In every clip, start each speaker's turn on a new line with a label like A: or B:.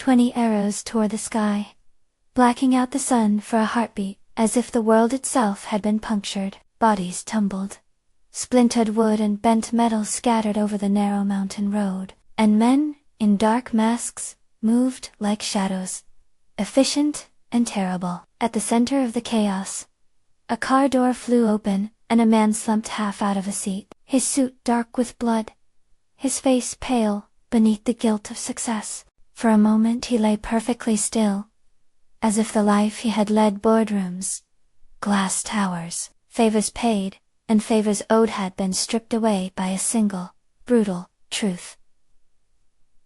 A: 20 arrows tore the sky, blacking out the sun for a heartbeat, as if the world itself had been punctured. Bodies tumbled. Splintered wood and bent metal scattered over the narrow mountain road, and men, in dark masks, moved like shadows, efficient and terrible. At the center of the chaos, a car door flew open, and a man slumped half out of a seat, his suit dark with blood, his face pale beneath the guilt of success. For a moment he lay perfectly still, as if the life he had led, boardrooms, glass towers, favors paid, and favors owed, had been stripped away by a single, brutal, truth.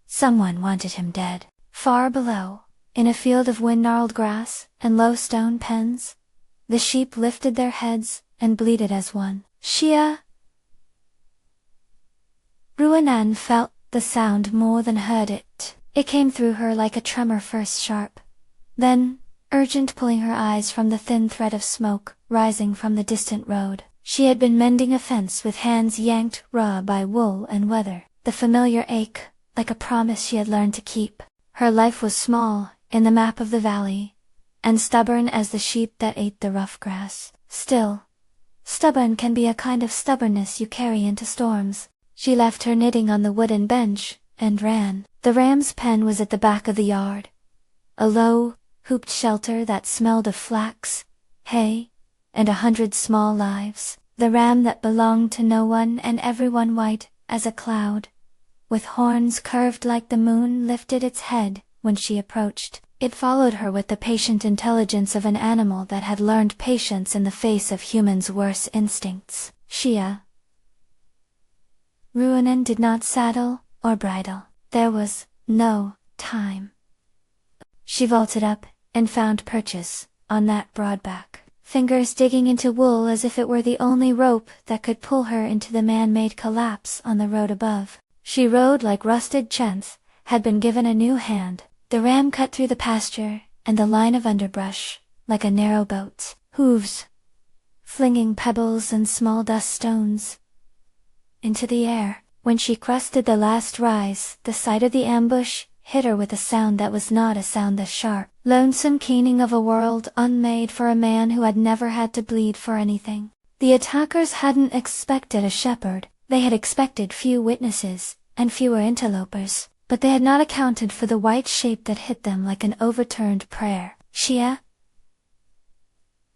A: Someone wanted him dead. Far below, in a field of wind-gnarled grass and low stone pens, the sheep lifted their heads and bleated as one. Xia Ruonan felt the sound more than heard it. It came through her like a tremor, first sharp, then urgent, pulling her eyes from the thin thread of smoke rising from the distant road. She had been mending a fence with hands yanked raw by wool and weather, the familiar ache, like a promise she had learned to keep. Her life was small, in the map of the valley, and stubborn as the sheep that ate the rough grass. Still, stubborn can be a kind of stubbornness you carry into storms. She left her knitting on the wooden bench, and ran. The ram's pen was at the back of the yard. A low, hooped shelter that smelled of flax, hay, and 100 small lives. The ram that belonged to no one and everyone, white as a cloud, with horns curved like the moon, lifted its head when she approached. It followed her with the patient intelligence of an animal that had learned patience in the face of humans' worst instincts. Xia Ruonan did not saddle or bridle. There was no time. She vaulted up and found purchase on that broad back, fingers digging into wool as if it were the only rope that could pull her into the man-made collapse on the road above. She rode like rusted chance had been given a new hand. The ram cut through the pasture and the line of underbrush like a narrow boat's hooves, flinging pebbles and small dust stones into the air. When she crested the last rise, the sight of the ambush hit her with a sound that was not a sound, the sharp, lonesome keening of a world unmade for a man who had never had to bleed for anything. The attackers hadn't expected a shepherd. They had expected few witnesses and fewer interlopers, but they had not accounted for the white shape that hit them like an overturned prayer. Xia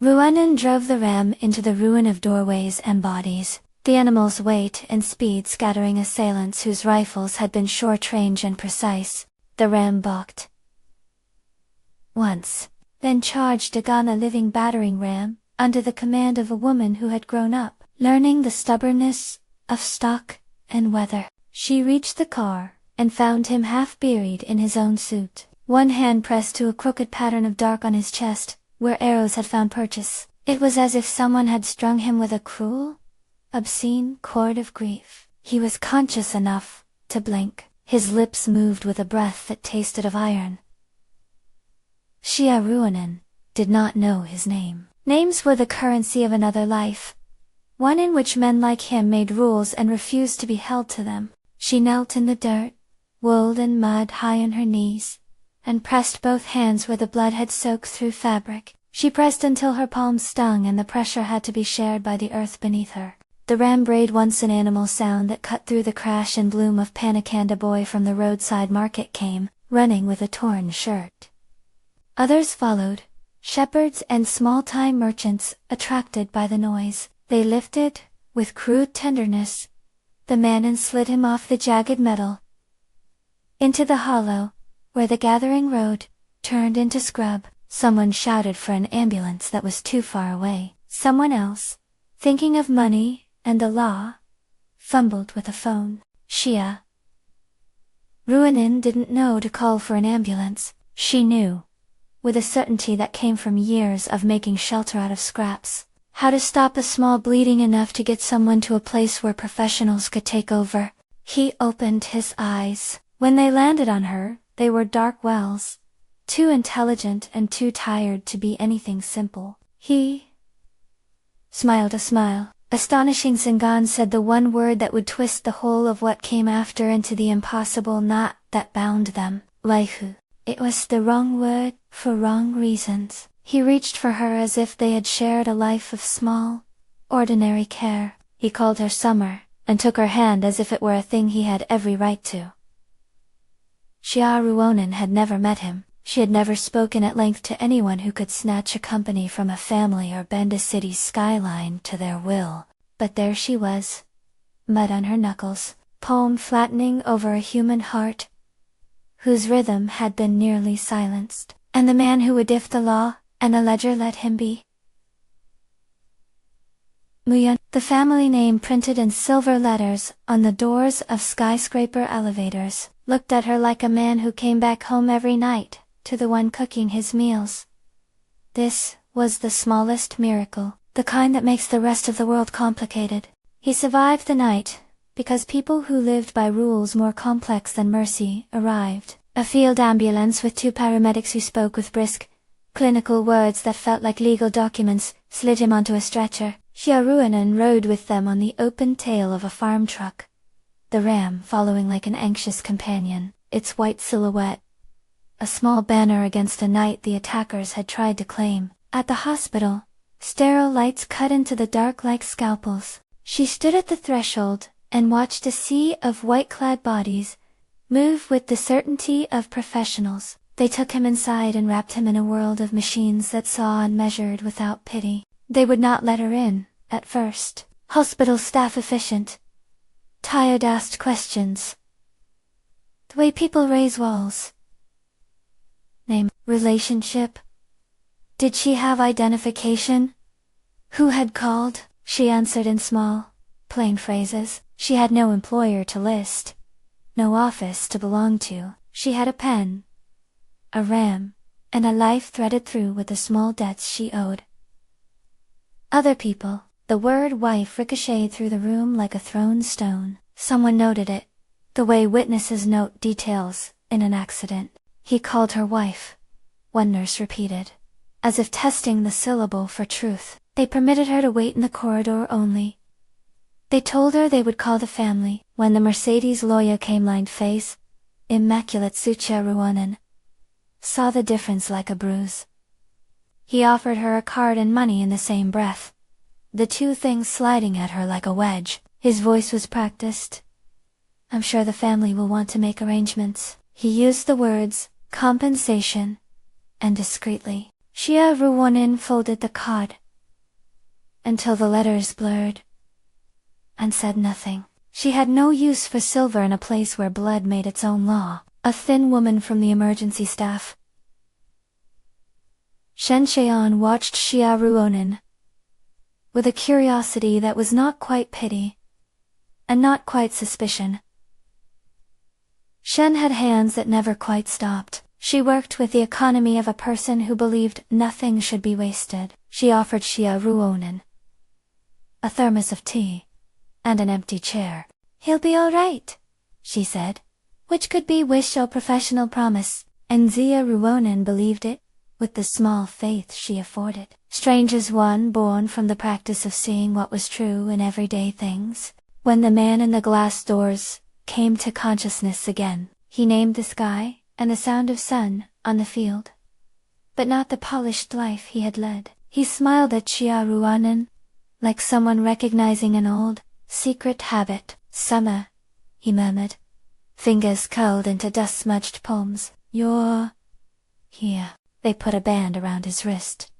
A: Ruonan drove the ram into the ruin of doorways and bodies, the animal's weight and speed scattering assailants whose rifles had been short-range and precise. The ram balked once, then charged again, a living battering ram, under the command of a woman who had grown up, learning the stubbornness of stock and weather. She reached the car, and found him half buried in his own suit, one hand pressed to a crooked pattern of dark on his chest, where arrows had found purchase. It was as if someone had strung him with a cruel, obscene cord of grief. He was conscious enough to blink. His lips moved with a breath that tasted of iron. Xia Ruonan did not know his name. Names were the currency of another life, one in which men like him made rules and refused to be held to them. She knelt in the dirt, wool and mud high on her knees, and pressed both hands where the blood had soaked through fabric. She pressed until her palms stung and the pressure had to be shared by the earth beneath her. The ram brayed once, an animal sound that cut through the crash and bloom of panic, and a boy from the roadside market came, running with a torn shirt. Others followed, shepherds and small-time merchants, attracted by the noise. They lifted, with crude tenderness, the man and slid him off the jagged metal into the hollow, where the gathering road turned into scrub. Someone shouted for an ambulance that was too far away. Someone else, thinking of money and the law, fumbled with a phone. Xia Ruonan didn't know to call for an ambulance. She knew, with a certainty that came from years of making shelter out of scraps, how to stop a small bleeding enough to get someone to a place where professionals could take over. He opened his eyes. When they landed on her, they were dark wells, too intelligent and too tired to be anything simple. He smiled a smile. Astonishing, Singan said the one word that would twist the whole of what came after into the impossible knot that bound them. Laihu. It was the wrong word, for wrong reasons. He reached for her as if they had shared a life of small, ordinary care. He called her Summer, and took her hand as if it were a thing he had every right to. Xia Ruonan had never met him. She had never spoken at length to anyone who could snatch a company from a family or bend a city's skyline to their will. But there she was, mud on her knuckles, palm flattening over a human heart, whose rhythm had been nearly silenced, and the man who would if the law and the ledger let him be. Muyan, the family name printed in silver letters on the doors of skyscraper elevators, looked at her like a man who came back home every night, to the one cooking his meals. This was the smallest miracle, the kind that makes the rest of the world complicated. He survived the night, because people who lived by rules more complex than mercy arrived. A field ambulance with 2 paramedics who spoke with brisk, clinical words that felt like legal documents slid him onto a stretcher. Xia Ruonan rode with them on the open tail of a farm truck, the ram following like an anxious companion, its white silhouette a small banner against a night the attackers had tried to claim. At the hospital, sterile lights cut into the dark like scalpels. She stood at the threshold and watched a sea of white-clad bodies move with the certainty of professionals. They took him inside and wrapped him in a world of machines that saw and measured without pity. They would not let her in, at first. Hospital staff efficient. Tired asked questions. The way people raise walls. Name, relationship. Did she have identification? Who had called? She answered in small, plain phrases. She had no employer to list, no office to belong to. She had a pen, a ram, and a life threaded through with the small debts she owed. Other people. The word wife ricocheted through the room like a thrown stone. Someone noted it, the way witnesses note details in an accident. He called her wife, one nurse repeated, as if testing the syllable for truth. They permitted her to wait in the corridor only. They told her they would call the family. When the Mercedes lawyer came, lined face, immaculate Xia Ruonan saw the difference like a bruise. He offered her a card and money in the same breath, the two things sliding at her like a wedge. His voice was practiced. I'm sure the family will want to make arrangements. He used the words, compensation, and discreetly. Xia Ruonan folded the card until the letters blurred, and said nothing. She had no use for silver in a place where blood made its own law. A thin woman from the emergency staff. Shen Xian watched Xia Ruonan with a curiosity that was not quite pity, and not quite suspicion. Shen had hands that never quite stopped. She worked with the economy of a person who believed nothing should be wasted. She offered Xia Ruonan a thermos of tea and an empty chair. He'll be all right, she said, which could be wish or professional promise, and Xia Ruonan believed it, with the small faith she afforded. Strange as one born from the practice of seeing what was true in everyday things. When the man in the glass doors came to consciousness again, he named the sky and the sound of sun on the field, but not the polished life he had led. He smiled at Xia Ruonan, like someone recognizing an old, secret habit. Summer, he murmured, fingers curled into dust-smudged palms. You're here. They put a band around his wrist.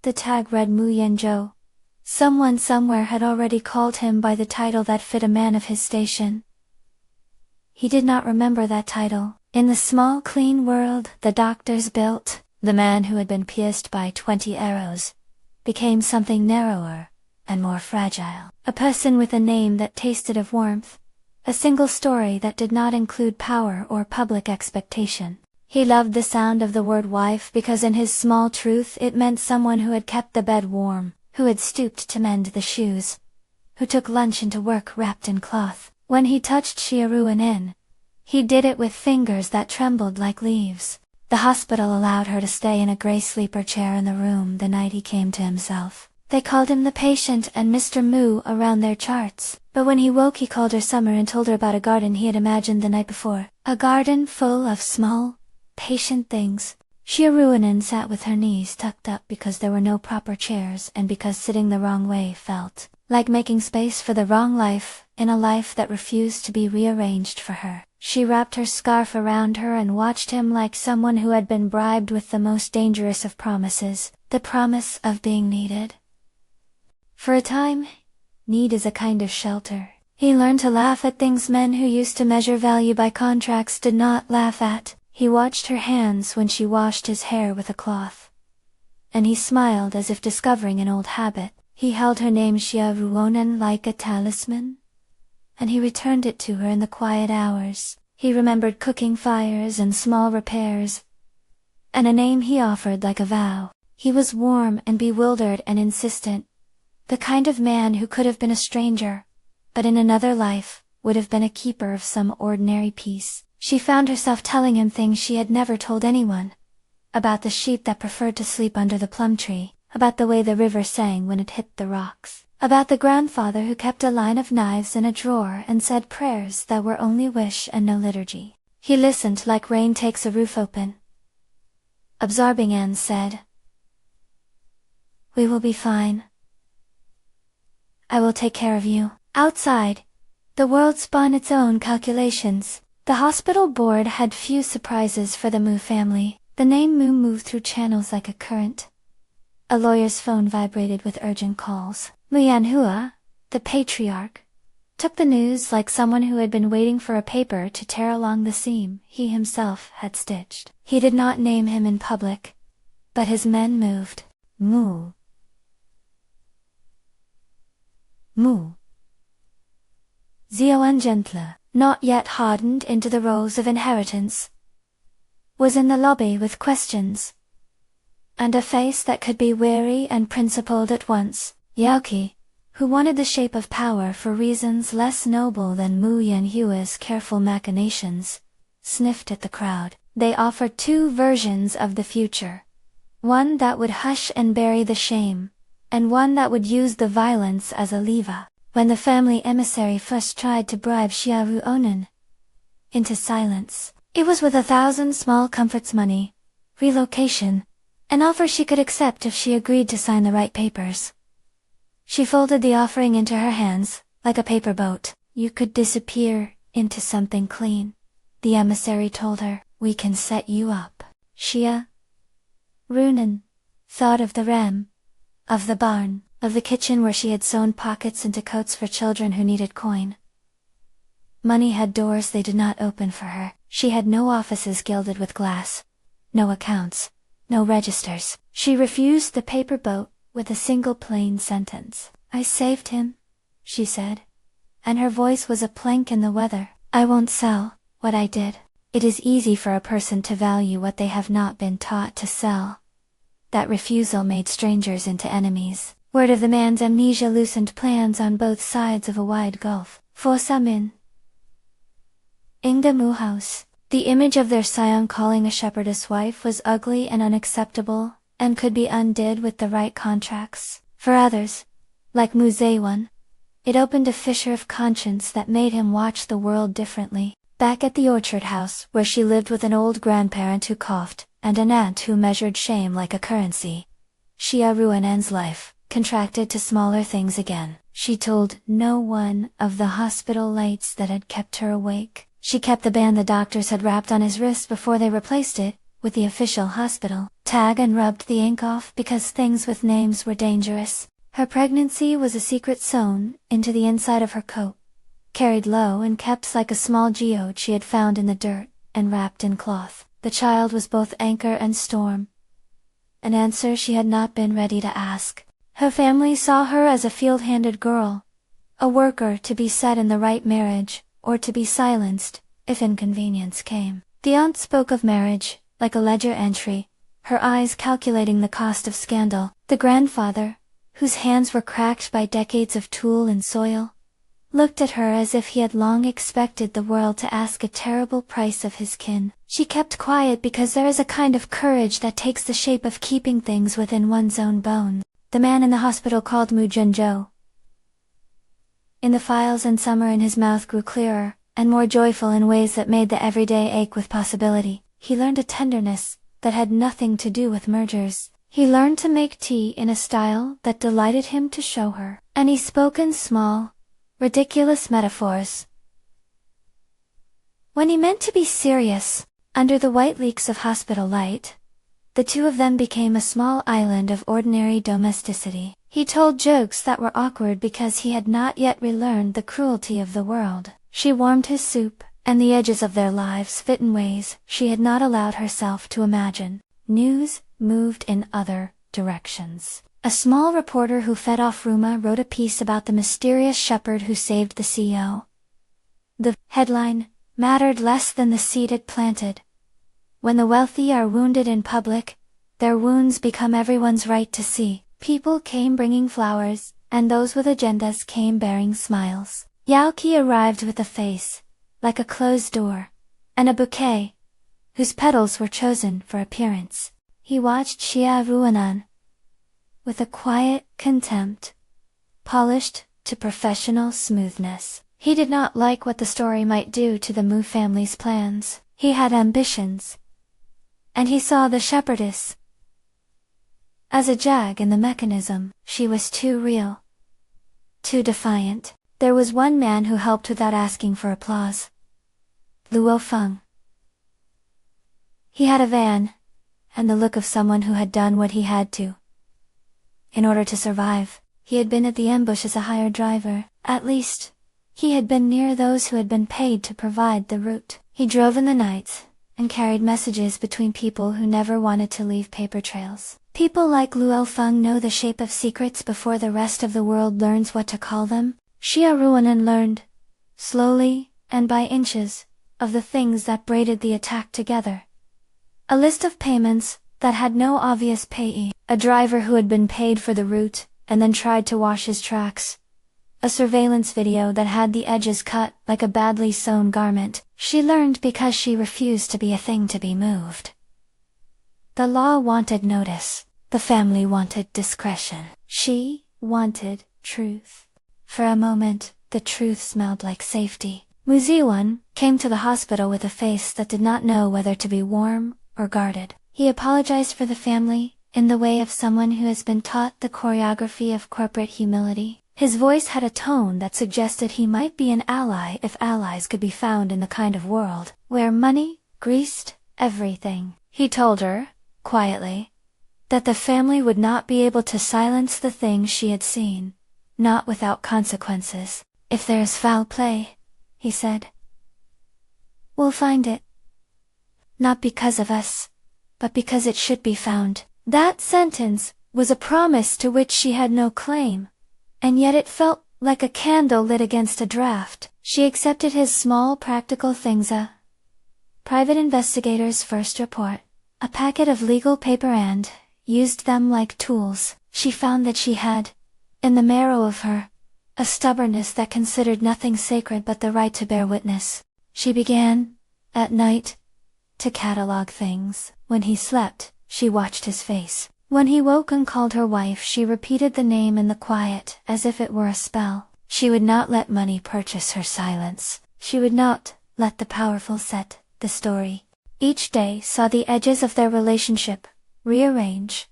A: The tag read Mu Yanzhou. Someone somewhere had already called him by the title that fit a man of his station. He did not remember that title. In the small clean world the doctors built, the man who had been pierced by 20 arrows became something narrower and more fragile. A person with a name that tasted of warmth, a single story that did not include power or public expectation. He loved the sound of the word wife because in his small truth it meant someone who had kept the bed warm, who had stooped to mend the shoes, who took lunch into work wrapped in cloth. When he touched Xia Ruonan, he did it with fingers that trembled like leaves. The hospital allowed her to stay in a gray sleeper chair in the room the night he came to himself. They called him the patient and Mr. Mu around their charts, but when he woke he called her Summer and told her about a garden he had imagined the night before. A garden full of small, patient things. Xia Ruonan sat with her knees tucked up because there were no proper chairs and because sitting the wrong way felt like making space for the wrong life, in a life that refused to be rearranged for her. She wrapped her scarf around her and watched him like someone who had been bribed with the most dangerous of promises, the promise of being needed. For a time, need is a kind of shelter. He learned to laugh at things men who used to measure value by contracts did not laugh at. He watched her hands when she washed his hair with a cloth. And he smiled as if discovering an old habit. He held her name Xia Ruonan like a talisman, and he returned it to her in the quiet hours. He remembered cooking fires and small repairs, and a name he offered like a vow. He was warm and bewildered and insistent, the kind of man who could have been a stranger, but in another life, would have been a keeper of some ordinary peace. She found herself telling him things she had never told anyone. About the sheep that preferred to sleep under the plum tree, about the way the river sang when it hit the rocks, about the grandfather who kept a line of knives in a drawer and said prayers that were only wish and no liturgy. He listened like rain takes a roof open. Absorbing Anne said, "We will be fine. I will take care of you." Outside, the world spun its own calculations. The hospital board had few surprises for the Mu family. The name Mu moved through channels like a current. A lawyer's phone vibrated with urgent calls. Mu Yanhua, the patriarch, took the news like someone who had been waiting for a paper to tear along the seam he himself had stitched. He did not name him in public, but his men moved. Mu. Mu. Xia Ruonan, not yet hardened into the roles of inheritance, was in the lobby with questions, and a face that could be weary and principled at once. Yaoqi, who wanted the shape of power for reasons less noble than Mu Yanhua's careful machinations, sniffed at the crowd. They offered two versions of the future. One that would hush and bury the shame, and one that would use the violence as a lever. When the family emissary first tried to bribe Xia Ruonan into silence, it was with 1,000 small comforts money, relocation, an offer she could accept if she agreed to sign the right papers. She folded the offering into her hands, like a paper boat. "You could disappear into something clean," the emissary told her. "We can set you up." Xia Ruonan thought of the ram, of the barn, of the kitchen where she had sewn pockets into coats for children who needed coin. Money had doors they did not open for her. She had no offices gilded with glass, no accounts, no registers. She refused the paper boat with a single plain sentence. "I saved him," she said, and her voice was a plank in the weather. "I won't sell what I did." It is easy for a person to value what they have not been taught to sell. That refusal made strangers into enemies. Word of the man's amnesia loosened plans on both sides of a wide gulf. For some in Ingda Mu house, the image of their scion calling a shepherdess wife was ugly and unacceptable, and could be undid with the right contracts. For others, like Mu Zaiwan, it opened a fissure of conscience that made him watch the world differently. Back at the orchard house, where she lived with an old grandparent who coughed, and an aunt who measured shame like a currency, Xia Ruonan's life contracted to smaller things again. She told no one of the hospital lights that had kept her awake. She kept the band the doctors had wrapped on his wrist before they replaced it with the official hospital tag and rubbed the ink off because things with names were dangerous. Her pregnancy was a secret sewn into the inside of her coat, carried low and kept like a small geode she had found in the dirt, and wrapped in cloth. The child was both anchor and storm, an answer she had not been ready to ask. Her family saw her as a field-handed girl, a worker to be set in the right marriage, or to be silenced, if inconvenience came. The aunt spoke of marriage, like a ledger entry, her eyes calculating the cost of scandal. The grandfather, whose hands were cracked by decades of toil and soil, looked at her as if he had long expected the world to ask a terrible price of his kin. She kept quiet because there is a kind of courage that takes the shape of keeping things within one's own bones. The man in the hospital called Mu Junzhou. In the files and summer in his mouth grew clearer, and more joyful in ways that made the everyday ache with possibility. he learned a tenderness that had nothing to do with mergers. He learned to make tea in a style that delighted him to show her, and he spoke in small, ridiculous metaphors. When he meant to be serious, under the white leaks of hospital light, the two of them became a small island of ordinary domesticity. He told jokes that were awkward because he had not yet relearned the cruelty of the world. She warmed his soup, and the edges of their lives fit in ways she had not allowed herself to imagine. News moved in other directions. A small reporter who fed off Ruma wrote a piece about the mysterious shepherd who saved the CEO. The headline mattered less than the seed it planted. When the wealthy are wounded in public, their wounds become everyone's right to see. People came bringing flowers, and those with agendas came bearing smiles. Yaoqi arrived with a face, like a closed door, and a bouquet, whose petals were chosen for appearance. He watched Xia Ruonan with a quiet contempt, polished to professional smoothness. He did not like what the story might do to the Mu family's plans. He had ambitions, and he saw the Shepherdess as a jag in the mechanism. She was too real, too defiant. There was one man who helped without asking for applause. Luo Feng. He had a van, and the look of someone who had done what he had to. In order to survive, he had been at the ambush as a hired driver. At least, he had been near those who had been paid to provide the route. He drove in the night, and carried messages between people who never wanted to leave paper trails. People like Luo Feng know the shape of secrets before the rest of the world learns what to call them. Xia Ruonan learned, slowly and by inches, of the things that braided the attack together. A list of payments that had no obvious payee. A driver who had been paid for the route and then tried to wash his tracks. A surveillance video that had the edges cut like a badly sewn garment. She learned because she refused to be a thing to be moved. The law wanted notice. The family wanted discretion. She wanted truth. For a moment, the truth smelled like safety. Mu Ziwan came to the hospital with a face that did not know whether to be warm or guarded. He apologized for the family, in the way of someone who has been taught the choreography of corporate humility. His voice had a tone that suggested he might be an ally if allies could be found in the kind of world where money greased everything. He told her, quietly, that the family would not be able to silence the things she had seen, not without consequences. If there is foul play, he said, we'll find it. Not because of us, but because it should be found. That sentence was a promise to which she had no claim, and yet it felt like a candle lit against a draft. She accepted his small practical things, a private investigator's first report, a packet of legal paper, and used them like tools. She found that she had, in the marrow of her, a stubbornness that considered nothing sacred but the right to bear witness. She began, at night, to catalog things. When he slept, she watched his face. When he woke and called her wife, she repeated the name in the quiet as if it were a spell. She would not let money purchase her silence. She would not let the powerful set the story. Each day saw the edges of their relationship rearrange.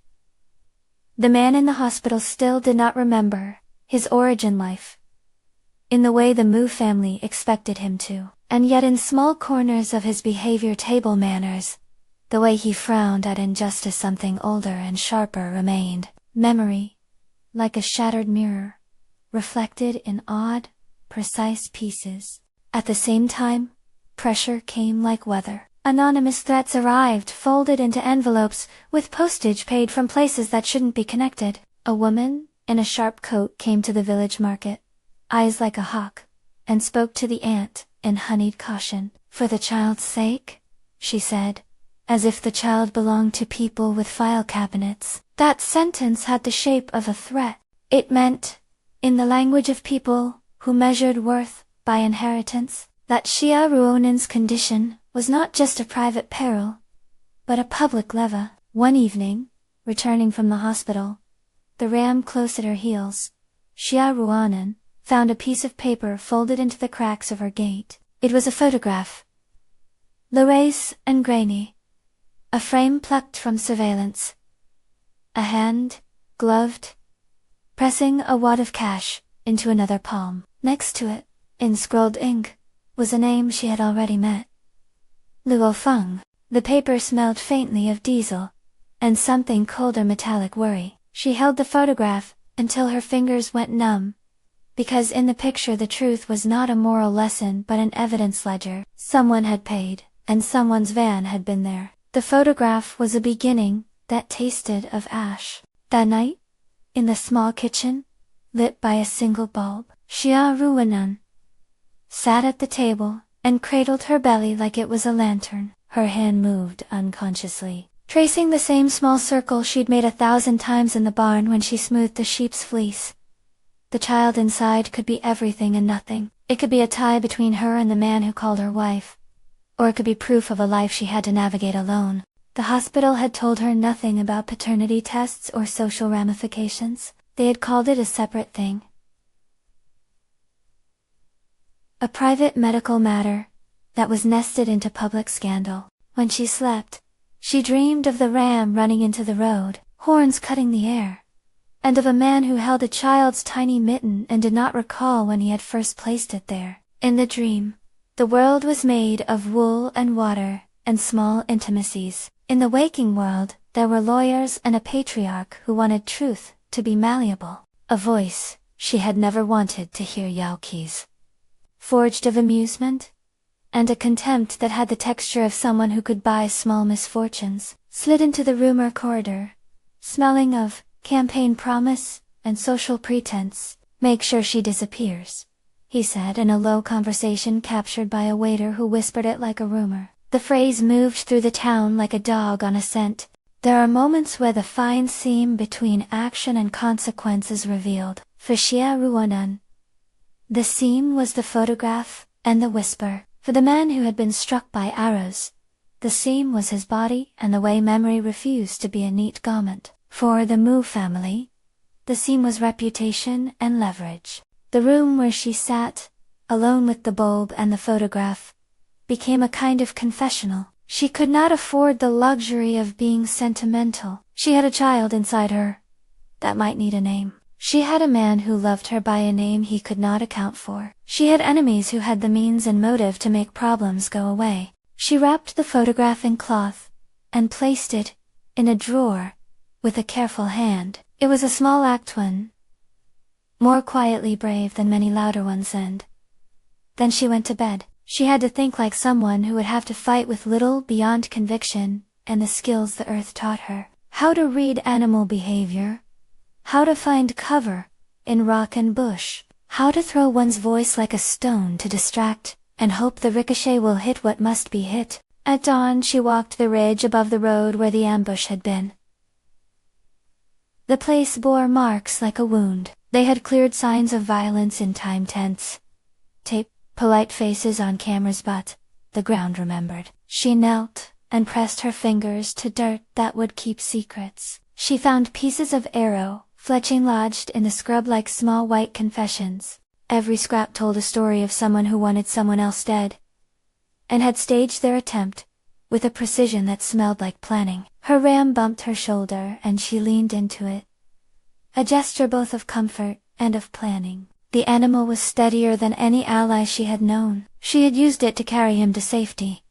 A: The man in the hospital still did not remember his origin life in the way the Mu family expected him to, and yet in small corners of his behavior, table manners, the way he frowned at injustice, something older and sharper remained. Memory, like a shattered mirror, reflected in odd, precise pieces. At the same time, pressure came like weather. Anonymous threats arrived, folded into envelopes, with postage paid from places that shouldn't be connected. A woman, in a sharp coat, came to the village market, eyes like a hawk, and spoke to the aunt, in honeyed caution. For the child's sake, she said, as if the child belonged to people with file cabinets. That sentence had the shape of a threat. It meant, in the language of people who measured worth by inheritance, that Xia Ruonan's condition was not just a private peril, but a public leva. One evening, returning from the hospital, the ram close at her heels, Xia Ruonan found a piece of paper folded into the cracks of her gate. It was a photograph. Laurace and grainy, A frame plucked from surveillance. A hand, gloved, pressing a wad of cash into another palm. Next to it, in scrawled ink, was a name she had already met. Luo Feng. The paper smelled faintly of diesel, and something colder metallic worry. She held the photograph until her fingers went numb, because in the picture the truth was not a moral lesson but an evidence ledger. Someone had paid, and someone's van had been there. The photograph was a beginning that tasted of ash. That night, in the small kitchen, lit by a single bulb, Xia Ruonan sat at the table and cradled her belly like it was a lantern. Her hand moved unconsciously, tracing the same small circle she'd made 1,000 times in the barn when she smoothed the sheep's fleece. The child inside could be everything and nothing. It could be a tie between her and the man who called her wife. Or it could be proof of a life she had to navigate alone. The hospital had told her nothing about paternity tests or social ramifications. They had called it a separate thing. A private medical matter that was nested into public scandal. When she slept, she dreamed of the ram running into the road, horns cutting the air, and of a man who held a child's tiny mitten and did not recall when he had first placed it there. In the dream, the world was made of wool and water and small intimacies. In the waking world, there were lawyers and a patriarch who wanted truth to be malleable. A voice she had never wanted to hear, Yaoqi's, forged of amusement and a contempt that had the texture of someone who could buy small misfortunes, slid into the rumor corridor, smelling of campaign promise and social pretense. "Make sure she disappears," he said in a low conversation captured by a waiter who whispered it like a rumor. The phrase moved through the town like a dog on a scent. There are moments where the fine seam between action and consequence is revealed. For Xia Ruonan, the seam was the photograph and the whisper. For the man who had been struck by arrows, the seam was his body and the way memory refused to be a neat garment. For the Mu family, the seam was reputation and leverage. The room where she sat, alone with the bulb and the photograph, became a kind of confessional. She could not afford the luxury of being sentimental. She had a child inside her that might need a name. She had a man who loved her by a name he could not account for. She had enemies who had the means and motive to make problems go away. She wrapped the photograph in cloth and placed it in a drawer with a careful hand. It was a small act, one, more quietly brave than many louder ones, and then she went to bed. She had to think like someone who would have to fight with little beyond conviction and the skills the earth taught her. How to read animal behavior, how to find cover in rock and bush, how to throw one's voice like a stone to distract and hope the ricochet will hit what must be hit. At dawn she walked the ridge above the road where the ambush had been. The place bore marks like a wound. They had cleared signs of violence in time tents, tape polite faces on cameras, but the ground remembered. She knelt and pressed her fingers to dirt that would keep secrets. She found pieces of arrow fletching lodged in the scrub like small white confessions. Every scrap told a story of someone who wanted someone else dead, and had staged their attempt with a precision that smelled like planning. Her ram bumped her shoulder and she leaned into it, a gesture both of comfort and of planning. The animal was steadier than any ally she had known. She had used it to carry him to safety,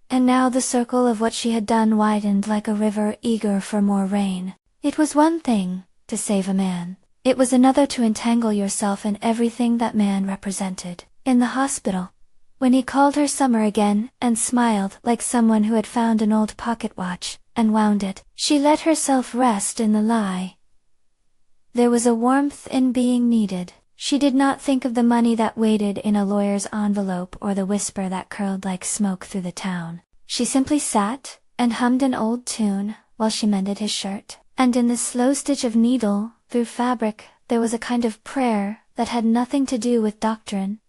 A: and now the circle of what she had done widened like a river eager for more rain. It was one thing to save a man. It was another to entangle yourself in everything that man represented. In the hospital, when he called her Summer again and smiled like someone who had found an old pocket watch and wound it, she let herself rest in the lie. There was a warmth in being needed. She did not think of the money that waited in a lawyer's envelope or the whisper that curled like smoke through the town. She simply sat and hummed an old tune while she mended his shirt. And in the slow stitch of needle through fabric there was a kind of prayer that had nothing to do with doctrine.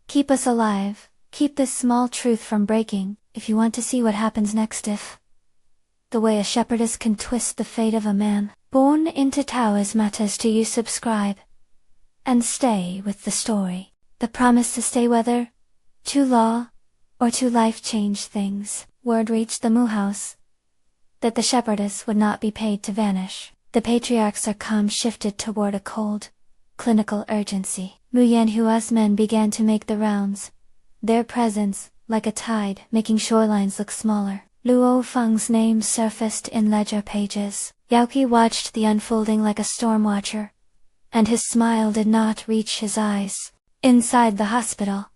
A: Keep us alive, keep this small truth from breaking, if you want to see what happens next. If the way a shepherdess can twist the fate of a man born into Tao's matters to you, subscribe and stay with the story. The promise to stay whether to law or to life change things. Word reached the Mu house that the shepherdess would not be paid to vanish. The patriarch's sarcasm shifted toward a cold, clinical urgency. Mu Yanhua's men began to make the rounds, their presence, like a tide, making shorelines look smaller. Luo Feng's name surfaced in ledger pages. Yaoqi watched the unfolding like a storm watcher, and his smile did not reach his eyes. Inside the hospital,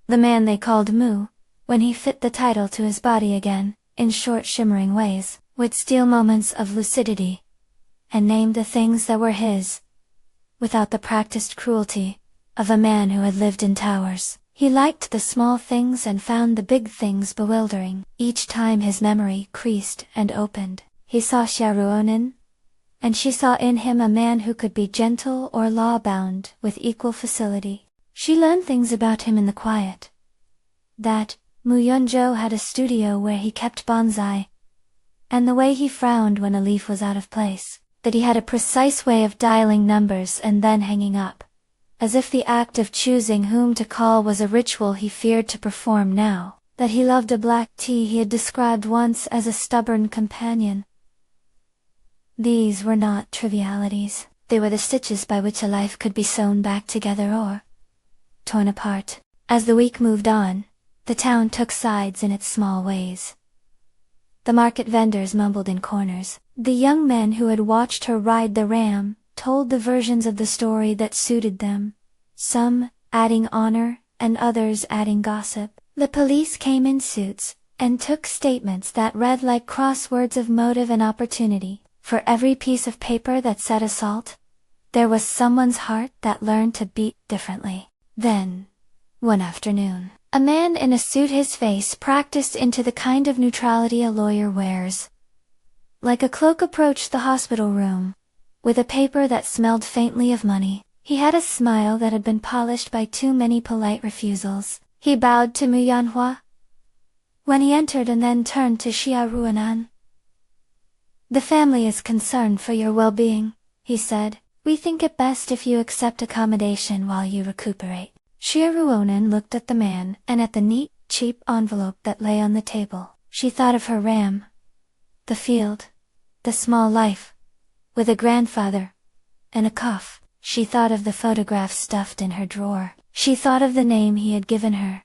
A: the man they called Mu, when he fit the title to his body again, in short shimmering ways, would steal moments of lucidity, and name the things that were his, without the practiced cruelty of a man who had lived in towers. He liked the small things and found the big things bewildering. Each time his memory creased and opened, he saw Xia Ruonan, and she saw in him a man who could be gentle or law-bound with equal facility. She learned things about him in the quiet. That Mu Yunzhou had a studio where he kept bonsai, and the way he frowned when a leaf was out of place. That he had a precise way of dialing numbers and then hanging up, as if the act of choosing whom to call was a ritual he feared to perform now. That he loved a black tea he had described once as a stubborn companion. These were not trivialities. They were the stitches by which a life could be sewn back together or torn apart. As the week moved on, the town took sides in its small ways. The market vendors mumbled in corners. The young men who had watched her ride the ram told the versions of the story that suited them, some adding honor and others adding gossip. The police came in suits and took statements that read like crosswords of motive and opportunity. For every piece of paper that said assault, there was someone's heart that learned to beat differently. Then, one afternoon, a man in a suit, his face practiced into the kind of neutrality a lawyer wears, like a cloak, approached the hospital room, with a paper that smelled faintly of money. He had a smile that had been polished by too many polite refusals. He bowed to Mu Yanhua when he entered and then turned to Xia Ruonan. "The family is concerned for your well-being," he said. "We think it best if you accept accommodation while you recuperate." Xia Ruonan looked at the man and at the neat, cheap envelope that lay on the table. She thought of her ram, the field, the small life, with a grandfather, and a cough. She thought of the photograph stuffed in her drawer. She thought of the name he had given her,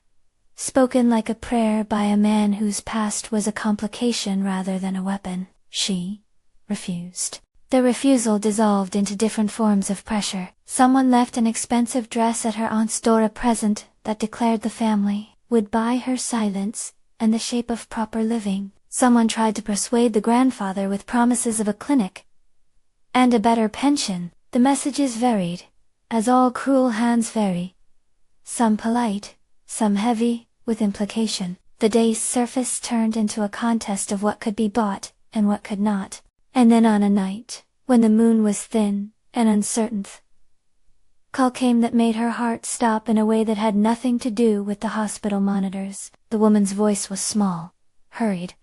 A: spoken like a prayer by a man whose past was a complication rather than a weapon. She refused. The refusal dissolved into different forms of pressure. Someone left an expensive dress at her aunt's door, a present that declared the family would buy her silence and the shape of proper living. Someone tried to persuade the grandfather with promises of a clinic and a better pension. The messages varied, as all cruel hands vary. Some polite, some heavy, with implication. The day's surface turned into a contest of what could be bought and what could not. And then on a night, when the moon was thin and uncertain, call came that made her heart stop in a way that had nothing to do with the hospital monitors. The woman's voice was small, hurried,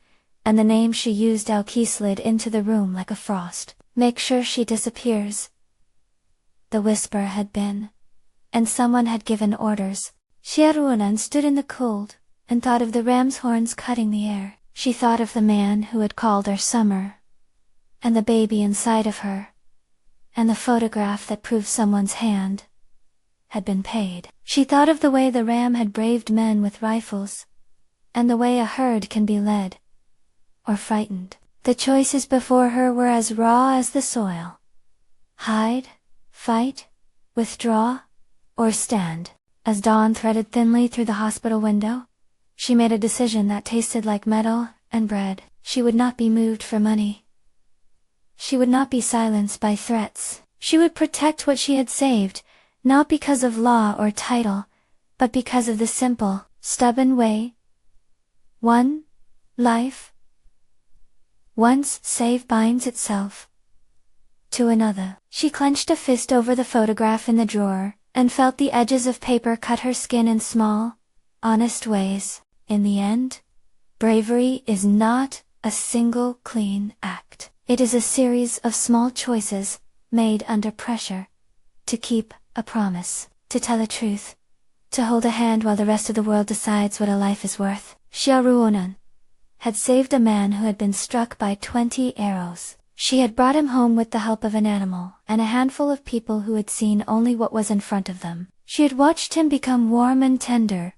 A: and the name she used Aoqi slid into the room like a frost. "Make sure she disappears," the whisper had been, and someone had given orders. Xia Ruonan stood in the cold, and thought of the ram's horns cutting the air. She thought of the man who had called her Summer, and the baby inside of her, and the photograph that proved someone's hand had been paid. She thought of the way the ram had braved men with rifles, and the way a herd can be led, or frightened. The choices before her were as raw as the soil. Hide, fight, withdraw, or stand. As dawn threaded thinly through the hospital window, she made a decision that tasted like metal and bread. She would not be moved for money. She would not be silenced by threats. She would protect what she had saved, not because of law or title, but because of the simple, stubborn way. One life, once saved, binds itself to another. She clenched a fist over the photograph in the drawer, and felt the edges of paper cut her skin in small, honest ways. In the end, bravery is not a single clean act. It is a series of small choices, made under pressure, to keep a promise, to tell a truth, to hold a hand while the rest of the world decides what a life is worth. Xia Ruonan had saved a man who had been struck by 20 arrows. She had brought him home with the help of an animal, and a handful of people who had seen only what was in front of them. She had watched him become warm and tender,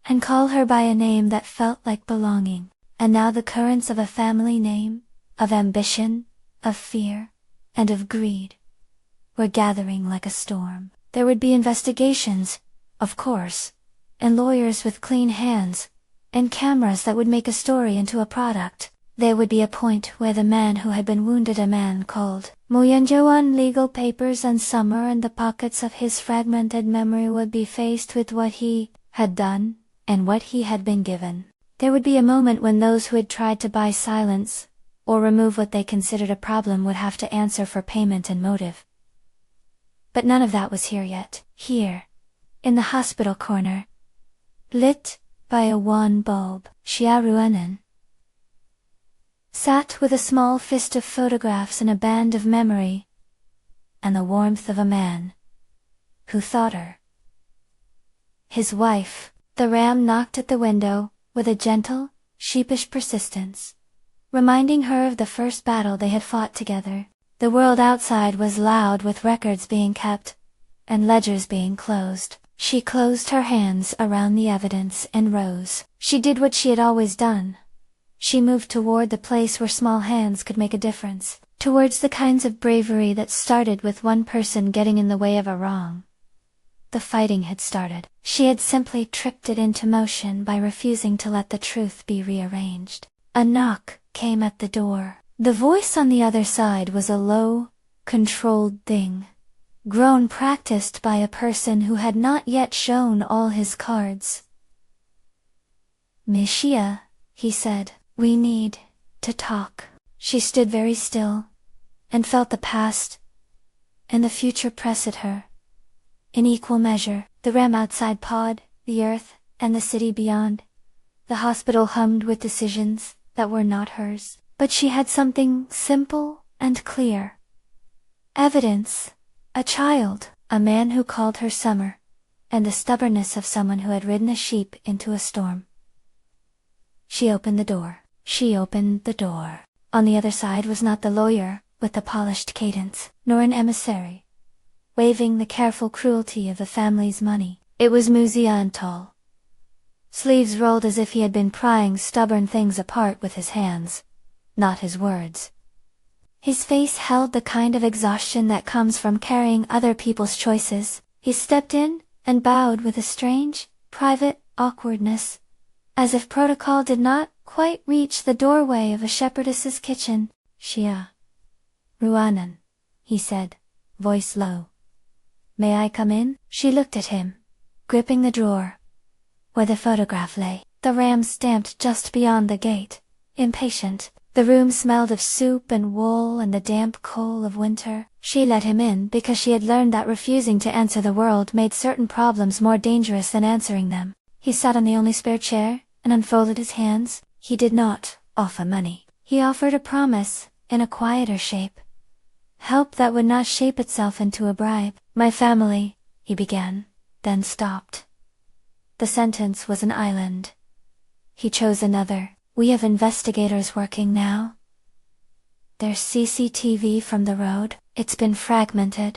A: and call her by a name that felt like belonging. And now the currents of a family name, of ambition, of fear, and of greed, were gathering like a storm. There would be investigations, of course, and lawyers with clean hands, and cameras that would make a story into a product. There would be a point where the man who had been wounded, a man called Moyenjoan, legal papers and summer and the pockets of his fragmented memory would be faced with what he had done, and what he had been given. There would be a moment when those who had tried to buy silence, or remove what they considered a problem would have to answer for payment and motive. But none of that was here yet. Here, in the hospital corner, lit by a wan bulb, Xia Ruonan sat with a small fist of photographs and a band of memory, and the warmth of a man who thought her his wife. The ram knocked at the window, with a gentle, sheepish persistence, reminding her of the first battle they had fought together. The world outside was loud with records being kept, and ledgers being closed. She closed her hands around the evidence and rose. She did what she had always done. She moved toward the place where small hands could make a difference, towards the kinds of bravery that started with one person getting in the way of a wrong. The fighting had started. She had simply tripped it into motion by refusing to let the truth be rearranged. A knock came at the door. The voice on the other side was a low, controlled thing, grown practiced by a person who had not yet shown all his cards. "Miss Xia," he said, "we need to talk." She stood very still, and felt the past and the future press at her in equal measure. The ram outside pawed, the earth, and the city beyond. The hospital hummed with decisions that were not hers. But she had something simple and clear. Evidence, a child, a man who called her Summer, and the stubbornness of someone who had ridden a sheep into a storm. She opened the door. She opened the door. On the other side was not the lawyer, with the polished cadence, nor an emissary, waving the careful cruelty of the family's money. It was Xia Ruonan, sleeves rolled as if he had been prying stubborn things apart with his hands, not his words. His face held the kind of exhaustion that comes from carrying other people's choices. He stepped in, and bowed with a strange, private awkwardness, as if protocol did not quite reach the doorway of a shepherdess's kitchen. "Xia Ruonan," he said, voice low. "May I come in?" She looked at him, gripping the drawer where the photograph lay. The ram stamped just beyond the gate, impatient. The room smelled of soup and wool and the damp coal of winter. She let him in because she had learned that refusing to answer the world made certain problems more dangerous than answering them. He sat on the only spare chair, and unfolded his hands. He did not offer money. He offered a promise, in a quieter shape. Help that would not shape itself into a bribe. "My family," he began, then stopped. The sentence was an island. He chose another. "We have investigators working now. There's CCTV from the road. It's been fragmented,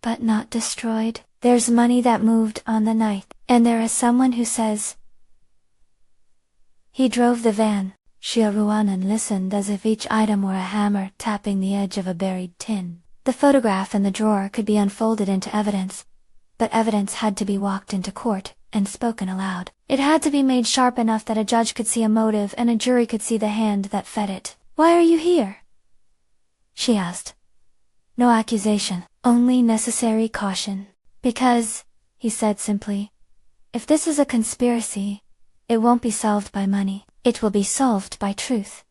A: but not destroyed. There's money that moved on the night, and there is someone who says..." He drove the van. Xia Ruonan listened as if each item were a hammer tapping the edge of a buried tin. The photograph in the drawer could be unfolded into evidence, but evidence had to be walked into court and spoken aloud. It had to be made sharp enough that a judge could see a motive and a jury could see the hand that fed it. "Why are you here?" she asked. No accusation, only necessary caution. "Because," he said simply, "if this is a conspiracy, it won't be solved by money. It will be solved by truth."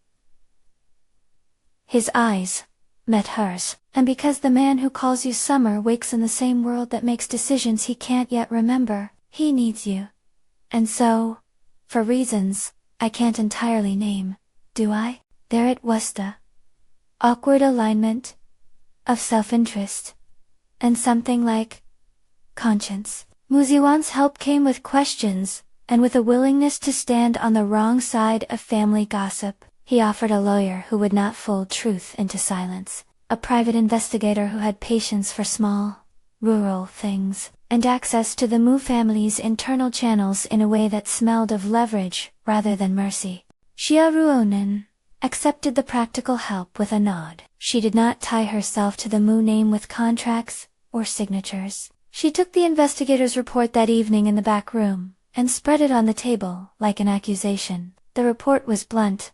A: His eyes met hers. "And because the man who calls you Summer wakes in the same world that makes decisions he can't yet remember, he needs you. And so, for reasons I can't entirely name, do I?" There it was, the awkward alignment of self-interest and something like conscience. Muziwan's help came with questions and with a willingness to stand on the wrong side of family gossip. He offered a lawyer who would not fold truth into silence, a private investigator who had patience for small, rural things, and access to the Mu family's internal channels in a way that smelled of leverage rather than mercy. Xia Ruonan accepted the practical help with a nod. She did not tie herself to the Mu name with contracts or signatures. She took the investigator's report that evening in the back room, and spread it on the table like an accusation. The report was blunt.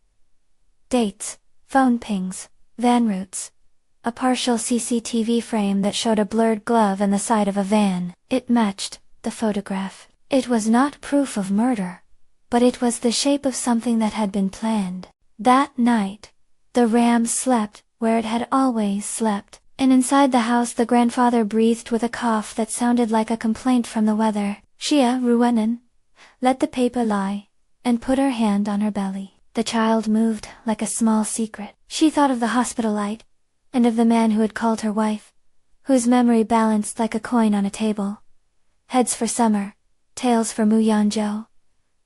A: Dates, phone pings, van routes, a partial CCTV frame that showed a blurred glove and the side of a van. It matched the photograph. It was not proof of murder, but it was the shape of something that had been planned. That night, the ram slept where it had always slept, and inside the house the grandfather breathed with a cough that sounded like a complaint from the weather. Xia Ruonan let the paper lie, and put her hand on her belly. The child moved like a small secret. She thought of the hospital light, and of the man who had called her wife, whose memory balanced like a coin on a table. Heads for summer, tails for Mu Yanzhou,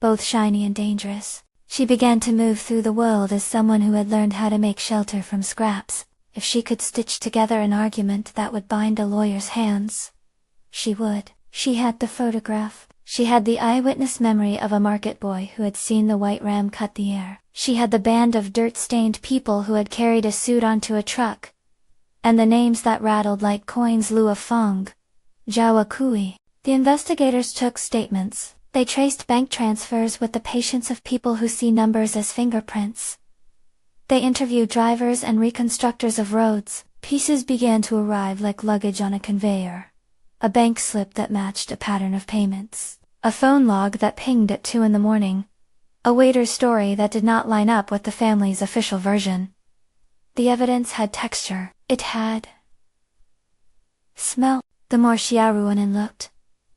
A: both shiny and dangerous. She began to move through the world as someone who had learned how to make shelter from scraps. If she could stitch together an argument that would bind a lawyer's hands, she would. She had the photograph. She had the eyewitness memory of a market boy who had seen the white ram cut the air. She had the band of dirt-stained people who had carried a suit onto a truck, and the names that rattled like coins: Lua Fong, Zhao Kui. The investigators took statements. They traced bank transfers with the patience of people who see numbers as fingerprints. They interviewed drivers and reconstructors of roads. Pieces began to arrive like luggage on a conveyor. A bank slip that matched a pattern of payments. A phone log that pinged at 2 in the morning. A waiter's story that did not line up with the family's official version. The evidence had texture. It had smell. The more Xia Ruonan looked,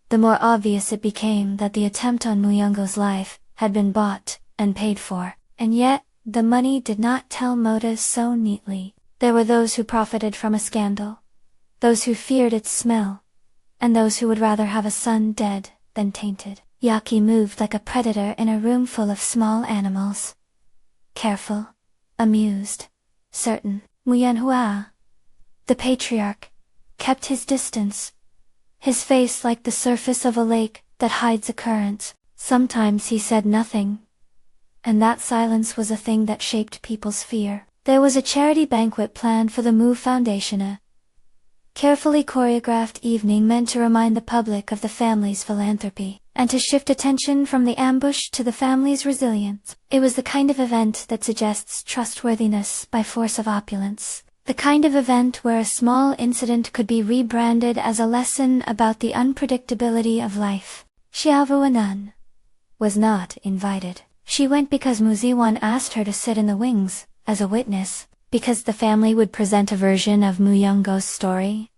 A: the more obvious it became that the attempt on Mu Yongo's life had been bought and paid for. And yet, the money did not tell motives so neatly. There were those who profited from a scandal, those who feared its smell, and those who would rather have a son dead than tainted. Yaki moved like a predator in a room full of small animals. Careful, amused, certain. Mu Yanhua, the patriarch, kept his distance, his face like the surface of a lake that hides a current. Sometimes he said nothing, and that silence was a thing that shaped people's fear. There was a charity banquet planned for the Mu Foundation, a carefully choreographed evening meant to remind the public of the family's philanthropy, and to shift attention from the ambush to the family's resilience. It was the kind of event that suggests trustworthiness by force of opulence. The kind of event where a small incident could be rebranded as a lesson about the unpredictability of life. Xia Ruonan was not invited. She went because Mu Ziwan asked her to sit in the wings, as a witness, because the family would present a version of Mu Yongo's story,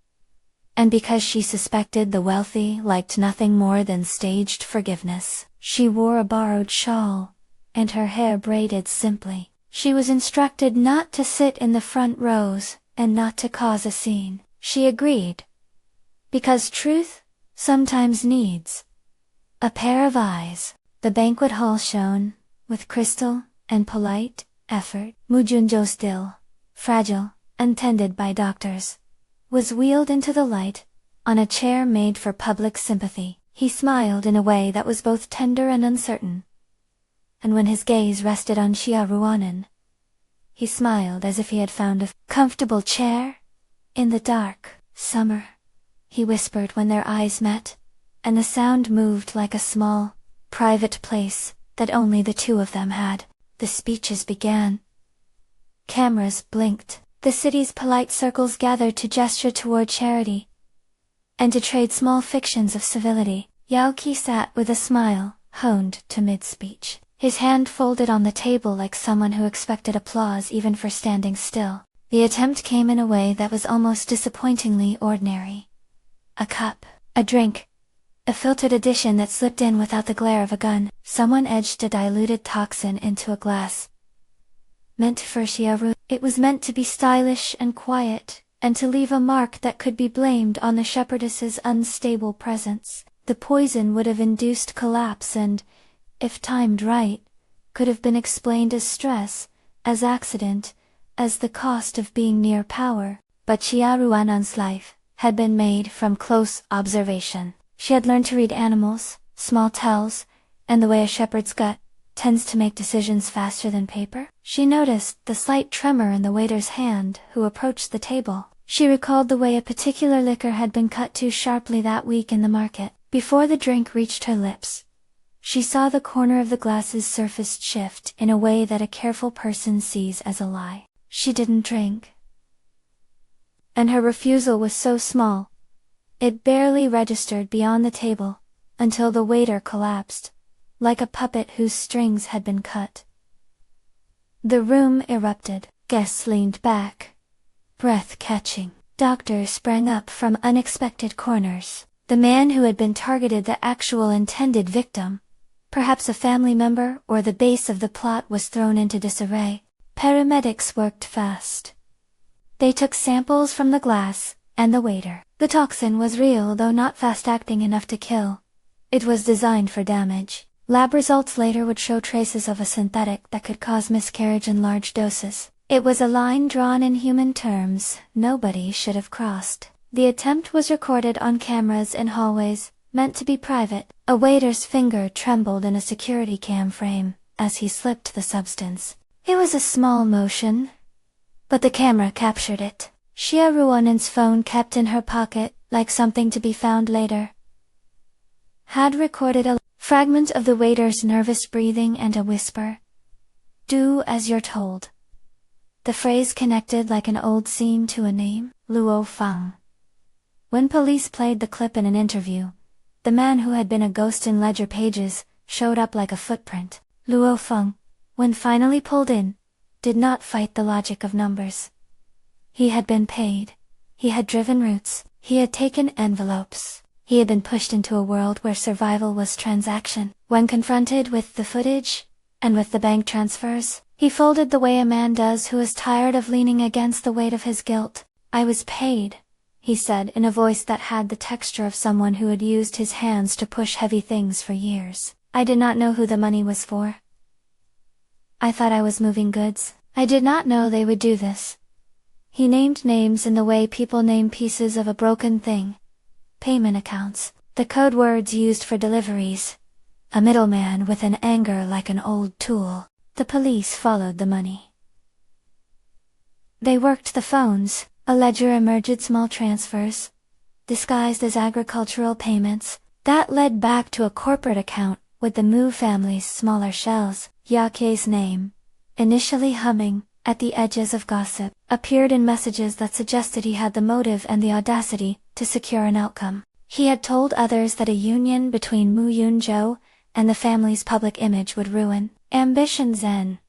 A: and because she suspected the wealthy liked nothing more than staged forgiveness. She wore a borrowed shawl, and her hair braided simply. She was instructed not to sit in the front rows, and not to cause a scene. She agreed, because truth sometimes needs a pair of eyes. The banquet hall shone with crystal and polite effort. Mu Junzhou, still, fragile, and tended by doctors, was wheeled into the light, on a chair made for public sympathy. He smiled in a way that was both tender and uncertain. And when his gaze rested on Xia Ruonan, he smiled as if he had found a comfortable chair in the dark. Summer, he whispered when their eyes met, and the sound moved like a small, private place that only the two of them had. The speeches began. Cameras blinked. The city's polite circles gathered to gesture toward charity, and to trade small fictions of civility. Yao Qi sat with a smile, honed to mid-speech, his hand folded on the table like someone who expected applause even for standing still. The attempt came in a way that was almost disappointingly ordinary. A cup, a drink, a filtered edition that slipped in without the glare of a gun. Someone edged a diluted toxin into a glass. Meant for Xia Ruonan. It was meant to be stylish and quiet, and to leave a mark that could be blamed on the shepherdess's unstable presence. The poison would have induced collapse and, if timed right, could have been explained as stress, as accident, as the cost of being near power. But Xia Ruonan's life had been made from close observation. She had learned to read animals, small tells, and the way a shepherd's gut tends to make decisions faster than paper. She noticed the slight tremor in the waiter's hand who approached the table. She recalled the way a particular liquor had been cut too sharply that week in the market. Before the drink reached her lips, she saw the corner of the glass's surface shift in a way that a careful person sees as a lie. She didn't drink. And her refusal was so small, it barely registered beyond the table, until the waiter collapsed, like a puppet whose strings had been cut. The room erupted. Guests leaned back, breath-catching. Doctors sprang up from unexpected corners. The man who had been targeted, the actual intended victim, perhaps a family member or the base of the plot, was thrown into disarray. Paramedics worked fast. They took samples from the glass and the waiter. The toxin was real, though not fast-acting enough to kill. It was designed for damage. Lab results later would show traces of a synthetic that could cause miscarriage in large doses. It was a line drawn in human terms nobody should have crossed. The attempt was recorded on cameras in hallways, meant to be private. A waiter's finger trembled in a security cam frame as he slipped the substance. It was a small motion, but the camera captured it. Xia Ruonan's phone, kept in her pocket like something to be found later, had recorded a fragment of the waiter's nervous breathing and a whisper, "Do as you're told." The phrase connected like an old seam to a name, Luo Feng. When police played the clip in an interview, the man who had been a ghost in ledger pages showed up like a footprint. Luo Feng, when finally pulled in, did not fight the logic of numbers. He had been paid. He had driven routes. He had taken envelopes. He had been pushed into a world where survival was transaction. When confronted with the footage, and with the bank transfers, he folded the way a man does who is tired of leaning against the weight of his guilt. "I was paid," he said in a voice that had the texture of someone who had used his hands to push heavy things for years. "I did not know who the money was for. I thought I was moving goods. I did not know they would do this." He named names in the way people name pieces of a broken thing. Payment accounts, the code words used for deliveries. A middleman with an anger like an old tool. The police followed the money. They worked the phones. A ledger emerged, small transfers, disguised as agricultural payments, that led back to a corporate account with the Mu family's smaller shells. Yake's name, initially humming at the edges of gossip, appeared in messages that suggested he had the motive and the audacity to secure an outcome. He had told others that a union between Mu Yunzhou and the family's public image would ruin ambition Zen.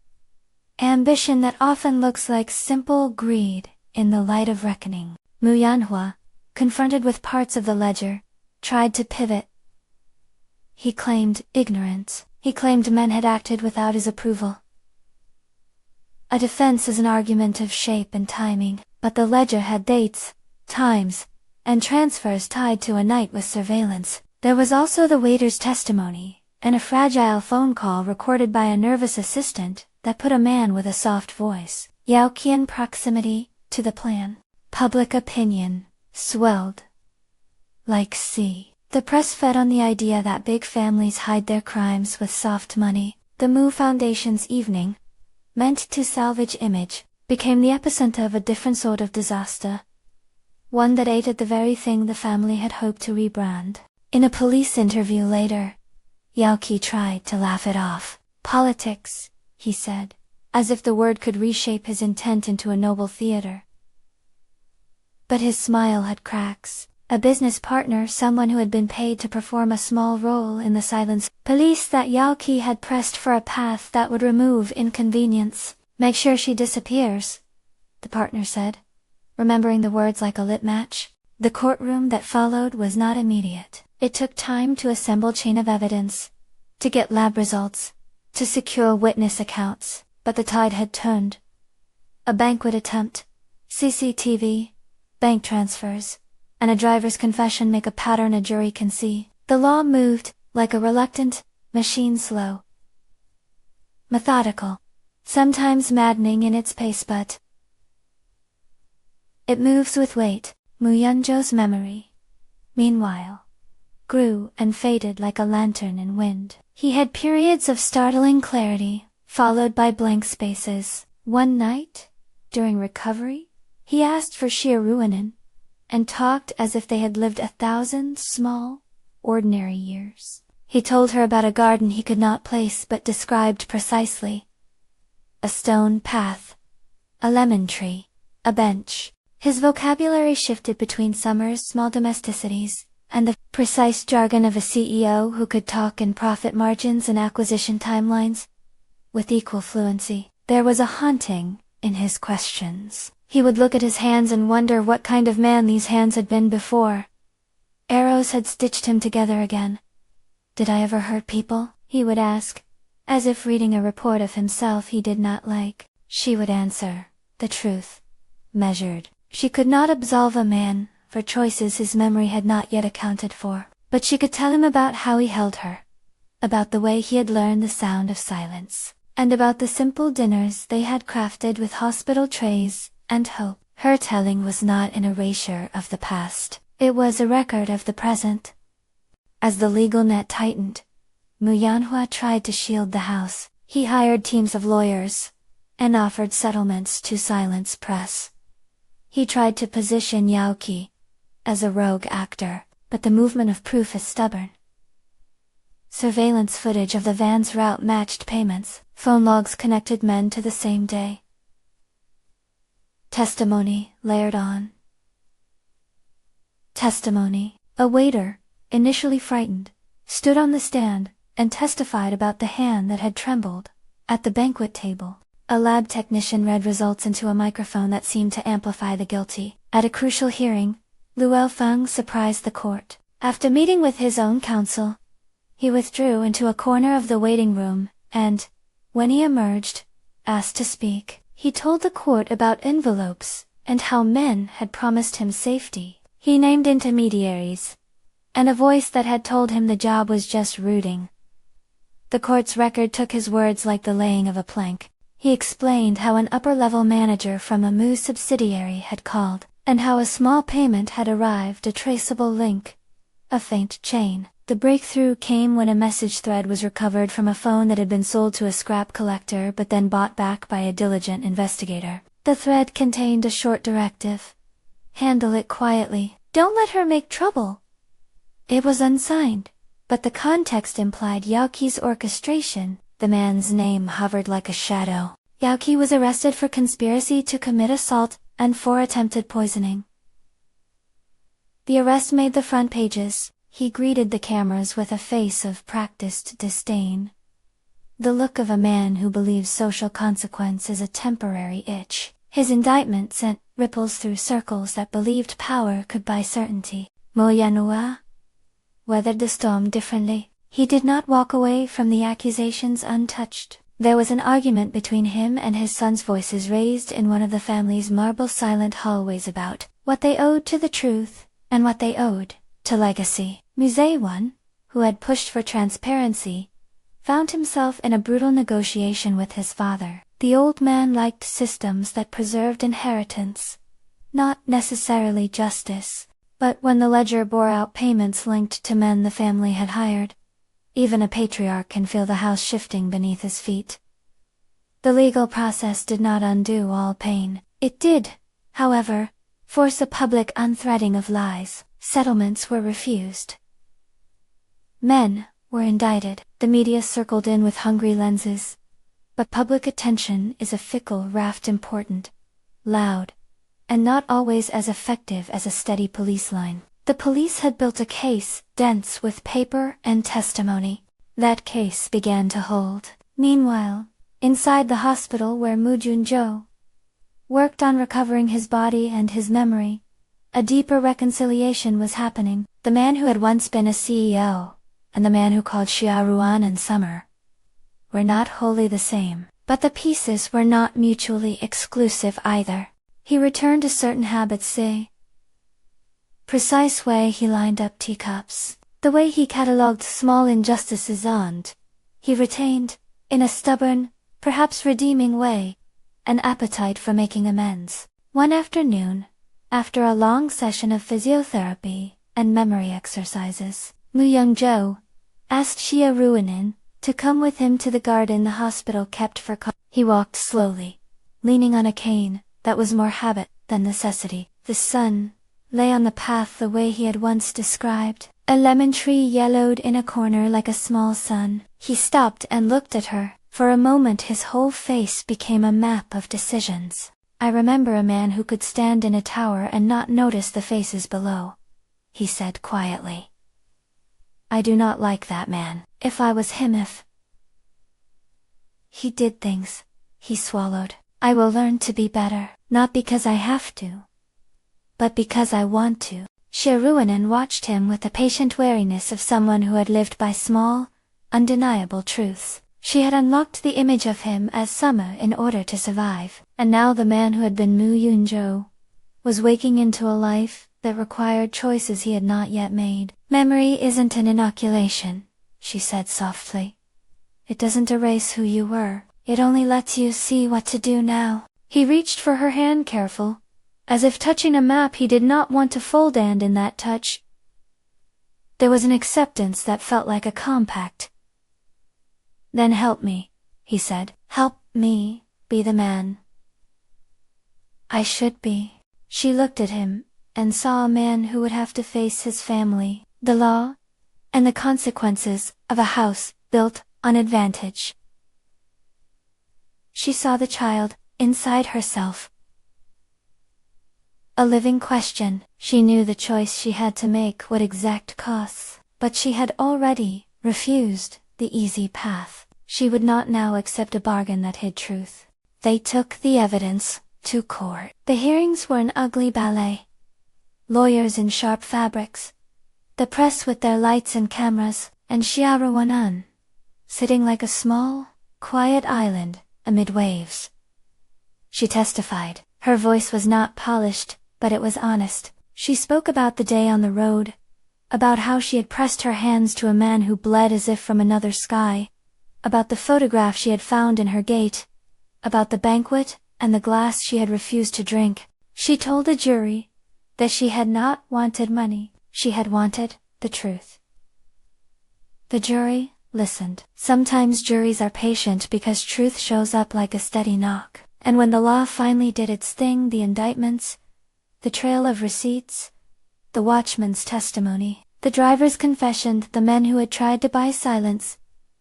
A: Ambition that often looks like simple greed in the light of reckoning. Mu Yanhua, confronted with parts of the ledger, tried to pivot. He claimed ignorance. He claimed men had acted without his approval. A defense is an argument of shape and timing, but the ledger had dates, times, and transfers tied to a night with surveillance. There was also the waiter's testimony, and a fragile phone call recorded by a nervous assistant that put a man with a soft voice. Yaoqian proximity to the plan. Public opinion swelled like sea. The press fed on the idea that big families hide their crimes with soft money. The Mu Foundation's evening, meant to salvage image, became the epicenter of a different sort of disaster. One that ate at the very thing the family had hoped to rebrand. In a police interview later, Yaoqi tried to laugh it off. "Politics," he said, as if the word could reshape his intent into a noble theater. But his smile had cracks. A business partner, someone who had been paid to perform a small role in the silence police that Yaoqi had pressed for a path that would remove inconvenience. "Make sure she disappears," the partner said, remembering the words like a lit match. The courtroom that followed was not immediate. It took time to assemble chain of evidence, to get lab results, to secure witness accounts, but the tide had turned. A banquet attempt, CCTV, bank transfers, and a driver's confession make a pattern a jury can see. The law moved, like a reluctant, machine slow, methodical, sometimes maddening in its pace, but it moves with weight. Muyunjo's memory, meanwhile, grew and faded like a lantern in wind. He had periods of startling clarity, followed by blank spaces. One night, during recovery, he asked for Xia Ruonan, and talked as if they had lived 1,000 small, ordinary years. He told her about a garden he could not place but described precisely. A stone path, a lemon tree, a bench. His vocabulary shifted between Summer's small domesticities and the precise jargon of a CEO who could talk in profit margins and acquisition timelines with equal fluency. There was a haunting in his questions. He would look at his hands and wonder what kind of man these hands had been before. Arrows had stitched him together again. "Did I ever hurt people?" he would ask, as if reading a report of himself he did not like. She would answer, the truth, measured. She could not absolve a man for choices his memory had not yet accounted for, but she could tell him about how he held her, about the way he had learned the sound of silence, and about the simple dinners they had crafted with hospital trays and hope. Her telling was not an erasure of the past, it was a record of the present. As the legal net tightened, Muyanhua tried to shield the house. He hired teams of lawyers and offered settlements to silence press. He tried to position Yaoqi as a rogue actor, but the movement of proof is stubborn. Surveillance footage of the van's route matched payments. Phone logs connected men to the same day. Testimony layered on testimony. A waiter, initially frightened, stood on the stand and testified about the hand that had trembled at the banquet table. A lab technician read results into a microphone that seemed to amplify the guilty. At a crucial hearing, Luo Feng surprised the court. After meeting with his own counsel, he withdrew into a corner of the waiting room, and, when he emerged, asked to speak. He told the court about envelopes, and how men had promised him safety. He named intermediaries, and a voice that had told him the job was just rooting. The court's record took his words like the laying of a plank. He explained how an upper-level manager from a Mu subsidiary had called, and how a small payment had arrived, a traceable link, a faint chain. The breakthrough came when a message thread was recovered from a phone that had been sold to a scrap collector but then bought back by a diligent investigator. The thread contained a short directive. Handle it quietly. Don't let her make trouble. It was unsigned, but the context implied Yaoqi's orchestration. The man's name hovered like a shadow. Yaoqi was arrested for conspiracy to commit assault and for attempted poisoning. The arrest made the front pages. He greeted the cameras with a face of practiced disdain. The look of a man who believes social consequence is a temporary itch. His indictment sent ripples through circles that believed power could buy certainty. Moyanua weathered the storm differently. He did not walk away from the accusations untouched. There was an argument between him and his son's, voices raised in one of the family's marble silent hallways about what they owed to the truth and what they owed to legacy. Musewan, who had pushed for transparency, found himself in a brutal negotiation with his father. The old man liked systems that preserved inheritance, not necessarily justice, but when the ledger bore out payments linked to men the family had hired, even a patriarch can feel the house shifting beneath his feet. The legal process did not undo all pain. It did, however, force a public unthreading of lies. Settlements were refused. Men were indicted. The media circled in with hungry lenses. But public attention is a fickle raft, important, loud, and not always as effective as a steady police line. The police had built a case, dense with paper and testimony. That case began to hold. Meanwhile, inside the hospital where Mu Junzhou worked on recovering his body and his memory, a deeper reconciliation was happening. The man who had once been a CEO, and the man who called Xia Ruonan Summer, were not wholly the same, but the pieces were not mutually exclusive either. He returned to certain habits, the precise way he lined up teacups, the way he catalogued small injustices and he retained, in a stubborn, perhaps redeeming way, an appetite for making amends. One afternoon, after a long session of physiotherapy and memory exercises, Mu Youngjo asked Xia Ruonan to come with him to the garden the hospital kept for He walked slowly, leaning on a cane that was more habit than necessity. The sun lay on the path the way he had once described. A lemon tree yellowed in a corner like a small sun. He stopped and looked at her. For a moment his whole face became a map of decisions. I remember a man who could stand in a tower and not notice the faces below, he said quietly. I do not like that man. If I was him, if he did things, he swallowed. I will learn to be better, not because I have to, but because I want to. Xia Ruonan watched him with the patient wariness of someone who had lived by small, undeniable truths. She had unlocked the image of him as summer in order to survive, and now the man who had been Mu Youngjo was waking into a life that required choices he had not yet made. Memory isn't an inoculation, she said softly. It doesn't erase who you were, it only lets you see what to do now. He reached for her hand careful, as if touching a map he did not want to fold, and in that touch there was an acceptance that felt like a compact. Then help me, he said. Help me be the man I should be. She looked at him, and saw a man who would have to face his family, the law, and the consequences of a house built on advantage. She saw the child inside herself. A living question. She knew the choice she had to make would exact costs, but she had already refused the easy path. She would not now accept a bargain that hid truth. They took the evidence to court. The hearings were an ugly ballet. Lawyers in sharp fabrics, the press with their lights and cameras, and Xia Ruonan, sitting like a small, quiet island amid waves. She testified. Her voice was not polished, but it was honest. She spoke about the day on the road, about how she had pressed her hands to a man who bled as if from another sky, about the photograph she had found in her gate, about the banquet and the glass she had refused to drink. She told the jury that she had not wanted money, she had wanted the truth. The jury listened. Sometimes juries are patient because truth shows up like a steady knock. And when the law finally did its thing, the indictments, the trail of receipts, the watchman's testimony, the driver's confession, the men who had tried to buy silence,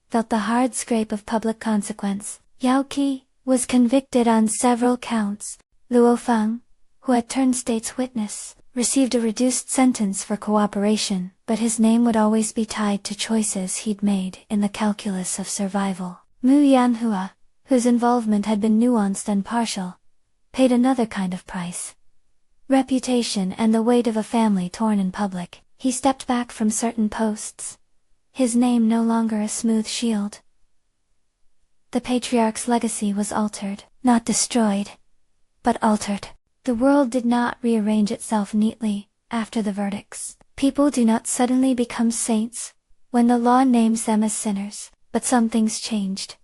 A: felt the hard scrape of public consequence. Yao Qi was convicted on several counts. Luo Feng, who had turned state's witness, received a reduced sentence for cooperation, but his name would always be tied to choices he'd made in the calculus of survival. Mu Yanhua, whose involvement had been nuanced and partial, paid another kind of price. Reputation and the weight of a family torn in public. He stepped back from certain posts, his name no longer a smooth shield. The patriarch's legacy was altered, not destroyed, but altered. The world did not rearrange itself neatly after the verdicts. People do not suddenly become saints when the law names them as sinners, but some things changed.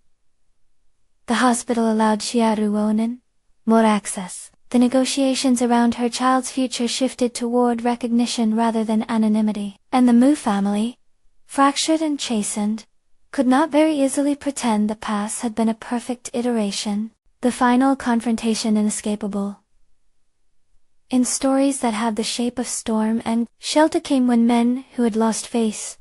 A: The hospital allowed Xia Ruonan more access. The negotiations around her child's future shifted toward recognition rather than anonymity, and the Mu family, fractured and chastened, could not very easily pretend the past had been a perfect iteration, the final confrontation inescapable. In stories that had the shape of storm and shelter came when men who had lost face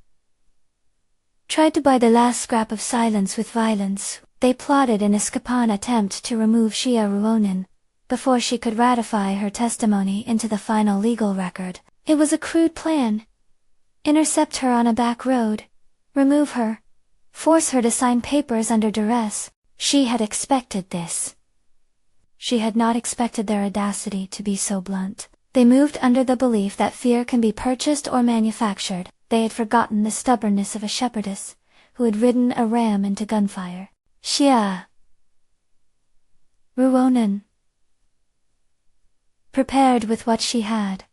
A: tried to buy the last scrap of silence with violence. They plotted an escapade attempt to remove Xia Ruonan before she could ratify her testimony into the final legal record. It was a crude plan. Intercept her on a back road, remove her, force her to sign papers under duress. She had expected this. She had not expected their audacity to be so blunt. They moved under the belief that fear can be purchased or manufactured. They had forgotten the stubbornness of a shepherdess who had ridden a ram into gunfire. Xia Ruonan prepared with what she had.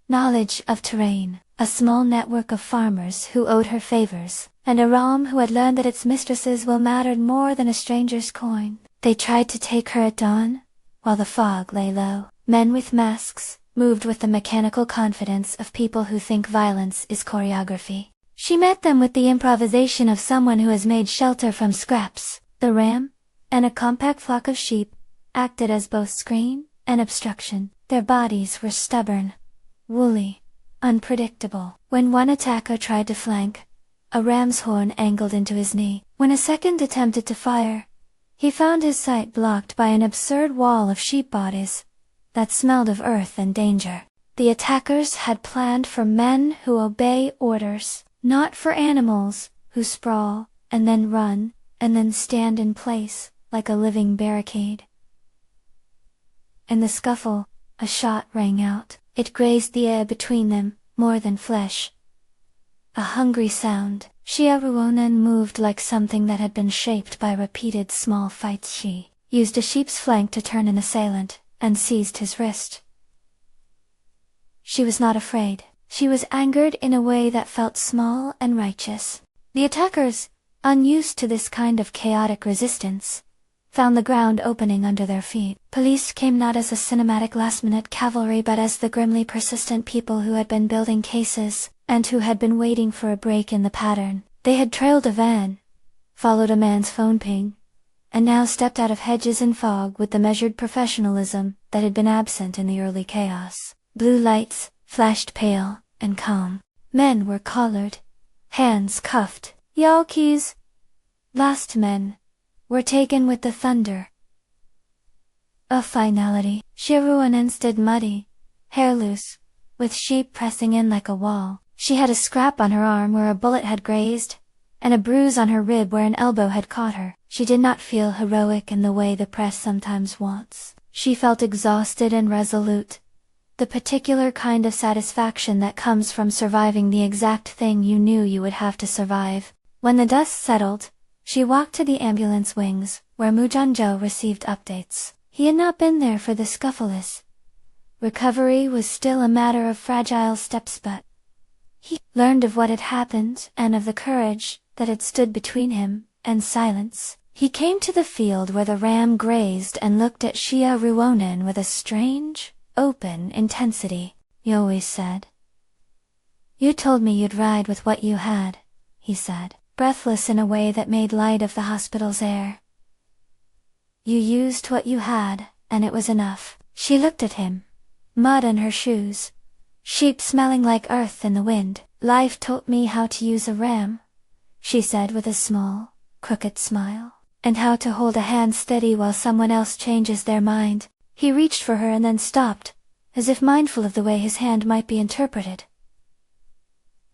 A: Knowledge of terrain, a small network of farmers who owed her favors, and a ram who had learned that its mistresses will mattered more than a stranger's coin. They tried to take her at dawn, while the fog lay low. Men with masks moved with the mechanical confidence of people who think violence is choreography. She met them with the improvisation of someone who has made shelter from scraps. The ram, and a compact flock of sheep, acted as both screen and obstruction. Their bodies were stubborn, woolly, unpredictable. When one attacker tried to flank, a ram's horn angled into his knee. When a second attempted to fire, he found his sight blocked by an absurd wall of sheep bodies that smelled of earth and danger. The attackers had planned for men who obey orders, not for animals who sprawl, and then stand in place like a living barricade. In the scuffle, a shot rang out. It grazed the air between them, more than flesh. A hungry sound. Xia Ruonan moved like something that had been shaped by repeated small fights. She used a sheep's flank to turn an assailant, and seized his wrist. She was not afraid. She was angered in a way that felt small and righteous. The attackers, unused to this kind of chaotic resistance, found the ground opening under their feet. Police came not as a cinematic last-minute cavalry but as the grimly persistent people who had been building cases, and who had been waiting for a break in the pattern. They had trailed a van, followed a man's phone ping, and now stepped out of hedges and fog with the measured professionalism that had been absent in the early chaos. Blue lights flashed pale and calm. Men were collared, hands cuffed. Yalki's last men were taken with the thunder of finality. Xia Ruonan stood muddy, hair loose, with sheep pressing in like a wall. She had a scrap on her arm where a bullet had grazed, and a bruise on her rib where an elbow had caught her. She did not feel heroic in the way the press sometimes wants. She felt exhausted and resolute, the particular kind of satisfaction that comes from surviving the exact thing you knew you would have to survive. When the dust settled, she walked to the ambulance wings, where Mu Zhangzhou received updates. He had not been there for the scuffles. Recovery was still a matter of fragile steps, but he learned of what had happened and of the courage that had stood between him and silence. He came to the field where the ram grazed and looked at Xia Ruonan with a strange, open intensity. "You always said. You told me you'd ride with what you had," he said, breathless in a way that made light of the hospital's air. "You used what you had, and it was enough." She looked at him. Mud on her shoes, sheep smelling like earth in the wind. "Life taught me how to use a ram," she said with a small, crooked smile, "and how to hold a hand steady while someone else changes their mind." He reached for her and then stopped, as if mindful of the way his hand might be interpreted.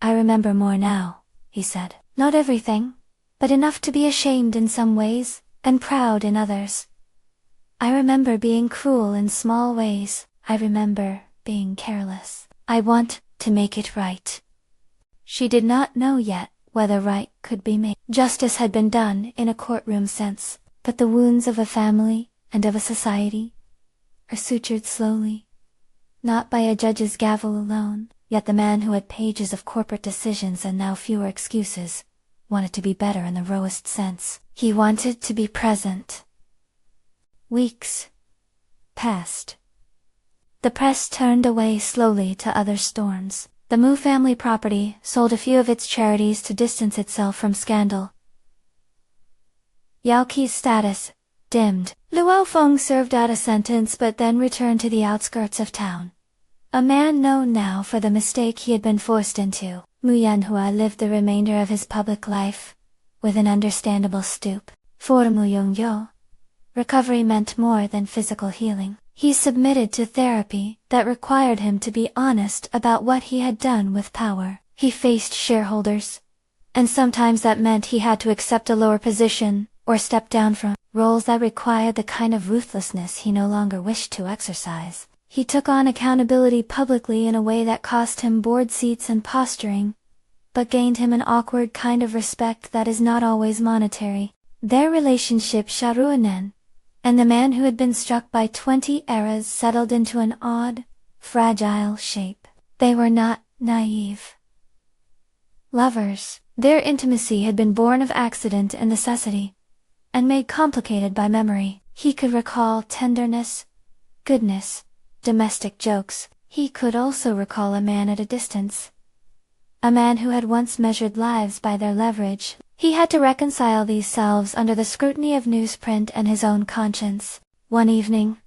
A: "I remember more now," he said. "Not everything, but enough to be ashamed in some ways, and proud in others. I remember being cruel in small ways. I remember being careless. I want to make it right." She did not know yet whether right could be made. Justice had been done in a courtroom sense, but the wounds of a family and of a society are sutured slowly, not by a judge's gavel alone. Yet the man who had pages of corporate decisions and now fewer excuses wanted to be better in the rawest sense. He wanted to be present. Weeks passed. The press turned away slowly to other storms. The Mu family property sold a few of its charities to distance itself from scandal. Yao Qi's status dimmed. Luo Feng served out a sentence but then returned to the outskirts of town, a man known now for the mistake he had been forced into. Mu Yanhua lived the remainder of his public life with an understandable stoop. For Mu Yongyou, recovery meant more than physical healing. He submitted to therapy that required him to be honest about what he had done with power. He faced shareholders, and sometimes that meant he had to accept a lower position or step down from roles that required the kind of ruthlessness he no longer wished to exercise. He took on accountability publicly in a way that cost him board seats and posturing, but gained him an awkward kind of respect that is not always monetary. Their relationship, Xia Ruonan and the man who had been struck by 20 eras, settled into an odd, fragile shape. They were not naive lovers. Their intimacy had been born of accident and necessity, and made complicated by memory. He could recall tenderness, goodness, domestic jokes. He could also recall a man at a distance. A man who had once measured lives by their leverage. He had to reconcile these selves under the scrutiny of newsprint and his own conscience. One evening,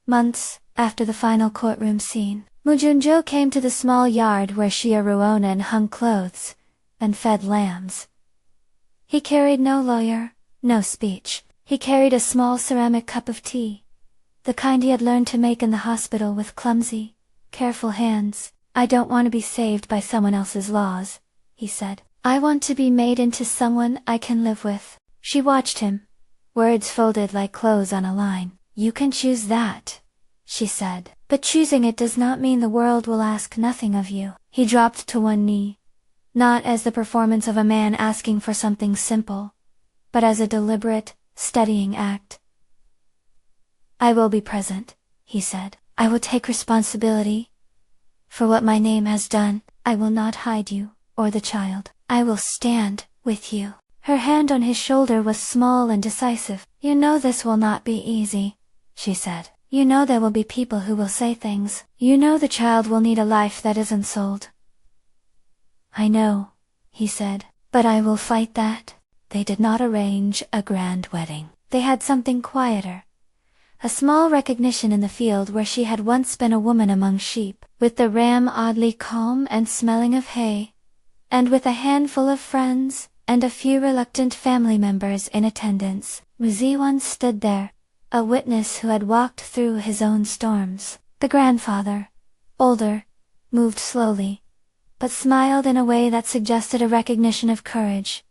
A: months after the final courtroom scene, Mu Junjo came to the small yard where Xia Ruonan hung clothes and fed lambs. He carried no lawyer, no speech. He carried a small ceramic cup of tea, the kind he had learned to make in the hospital with clumsy, careful hands. "I don't want to be saved by someone else's laws," he said. "I want to be made into someone I can live with." She watched him, words folded like clothes on a line. "You can choose that," she said. "But choosing it does not mean the world will ask nothing of you." He dropped to one knee, not as the performance of a man asking for something simple, but as a deliberate, steadying act. "I will be present," he said. "I will take responsibility for what my name has done. I will not hide you, or the child. I will stand with you." Her hand on his shoulder was small and decisive. "You know this will not be easy," she said. "You know there will be people who will say things. You know the child will need a life that isn't sold." "I know," he said, "but I will fight that." They did not arrange a grand wedding. They had something quieter. A small recognition in the field where she had once been a woman among sheep, with the ram oddly calm and smelling of hay, and with a handful of friends, and a few reluctant family members in attendance. Mu Ziwan stood there, a witness who had walked through his own storms. The grandfather, older, moved slowly, but smiled in a way that suggested a recognition of courage,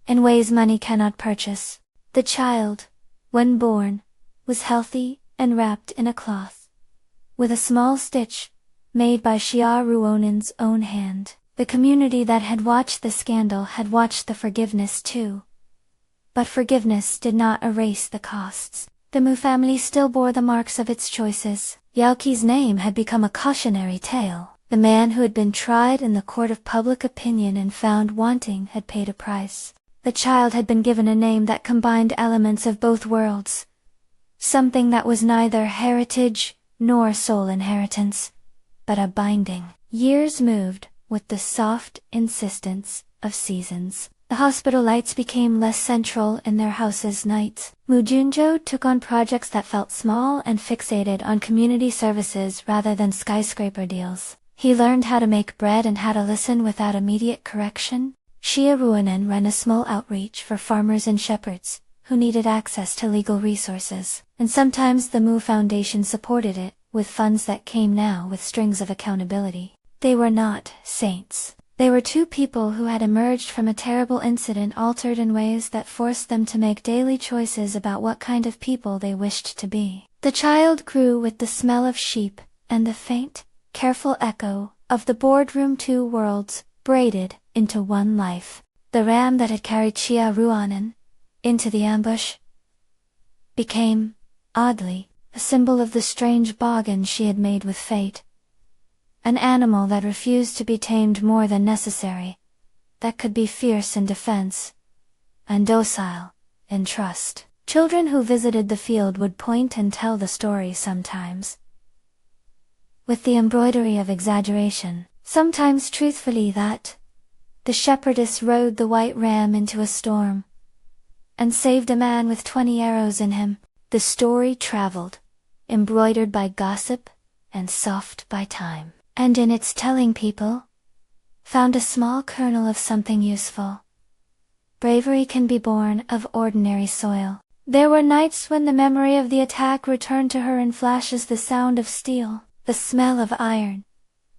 A: in ways money cannot purchase. The child, when born, was healthy and wrapped in a cloth, with a small stitch, made by Xia Ruonan's own hand. The community that had watched the scandal had watched the forgiveness too. But forgiveness did not erase the costs. The Mu family still bore the marks of its choices. Yaoqi's name had become a cautionary tale. The man who had been tried in the court of public opinion and found wanting had paid a price. The child had been given a name that combined elements of both worlds. Something that was neither heritage nor sole inheritance, but a binding. Years moved with the soft insistence of seasons. The hospital lights became less central in their house's nights. Mu Junjo took on projects that felt small and fixated on community services rather than skyscraper deals. He learned how to make bread and how to listen without immediate correction. Xia Ruonan ran a small outreach for farmers and shepherds who needed access to legal resources, and sometimes the Mu Foundation supported it, with funds that came now with strings of accountability. They were not saints. They were two people who had emerged from a terrible incident altered in ways that forced them to make daily choices about what kind of people they wished to be. The child grew with the smell of sheep, and the faint, careful echo of the boardroom, two worlds, braided into one life. The ram that had carried Xia Ruonan into the ambush became, oddly, a symbol of the strange bargain she had made with fate. An animal that refused to be tamed more than necessary, that could be fierce in defense, and docile in trust. Children who visited the field would point and tell the story sometimes, with the embroidery of exaggeration, sometimes truthfully, that the shepherdess rode the white ram into a storm, and saved a man with 20 arrows in him. The story traveled, embroidered by gossip and soft by time, and in its telling people found a small kernel of something useful. Bravery can be born of ordinary soil. There were nights when the memory of the attack returned to her in flashes, the sound of steel, the smell of iron,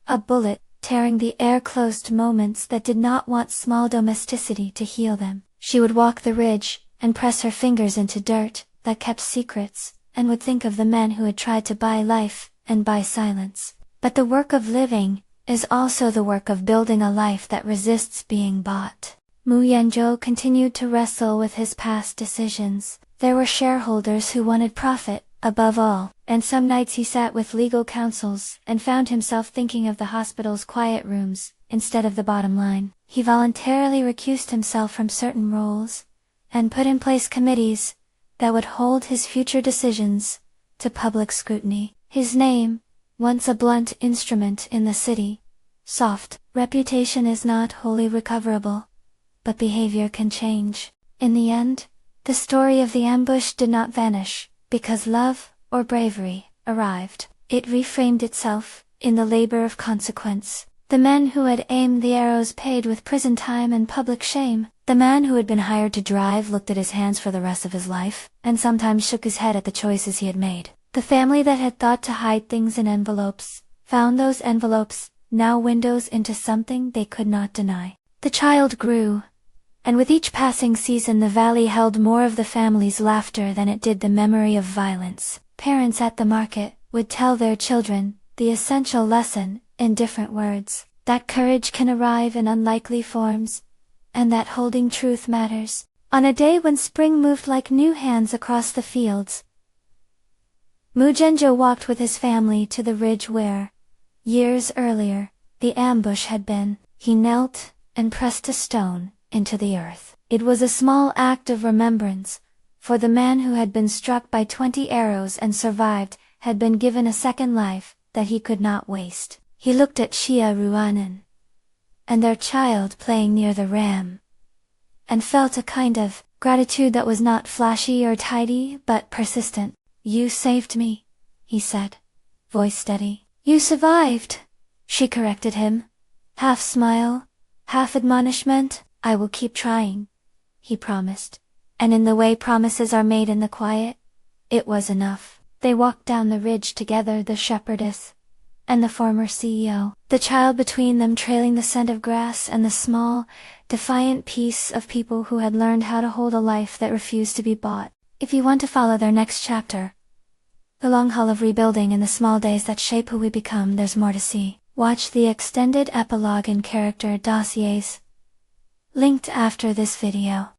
A: a bullet tearing the air, closed moments that did not want small domesticity to heal them. She would walk the ridge and press her fingers into dirt that kept secrets, and would think of the men who had tried to buy life and buy silence. But the work of living is also the work of building a life that resists being bought. Mu Yanzhou continued to wrestle with his past decisions. There were shareholders who wanted profit above all, and some nights he sat with legal counsels and found himself thinking of the hospital's quiet rooms, instead of the bottom line. He voluntarily recused himself from certain roles, and put in place committees that would hold his future decisions to public scrutiny. His name, once a blunt instrument in the city, soft. Reputation is not wholly recoverable, but behavior can change. In the end, the story of the ambush did not vanish, because love, or bravery, arrived. It reframed itself, in the labor of consequence. The men who had aimed the arrows paid with prison time and public shame. The man who had been hired to drive looked at his hands for the rest of his life, and sometimes shook his head at the choices he had made. The family that had thought to hide things in envelopes, found those envelopes, now windows into something they could not deny. The child grew, and with each passing season the valley held more of the family's laughter than it did the memory of violence. Parents at the market would tell their children the essential lesson, in different words, that courage can arrive in unlikely forms, and that holding truth matters. On a day when spring moved like new hands across the fields, Mugenjo walked with his family to the ridge where, years earlier, the ambush had been. He knelt and pressed a stone into the earth. It was a small act of remembrance, for the man who had been struck by 20 arrows and survived had been given a second life that he could not waste. He looked at Xia Ruonan and their child playing near the ram, and felt a kind of gratitude that was not flashy or tidy but persistent. "You saved me," he said, voice steady. "You survived," she corrected him, half smile, half admonishment. "I will keep trying," he promised. And in the way promises are made in the quiet, it was enough. They walked down the ridge together, the shepherdess and the former CEO, the child between them trailing the scent of grass, and the small, defiant piece of people who had learned how to hold a life that refused to be bought. If you want to follow their next chapter, the long haul of rebuilding and the small days that shape who we become, there's more to see. Watch the extended epilogue and character dossiers, linked after this video.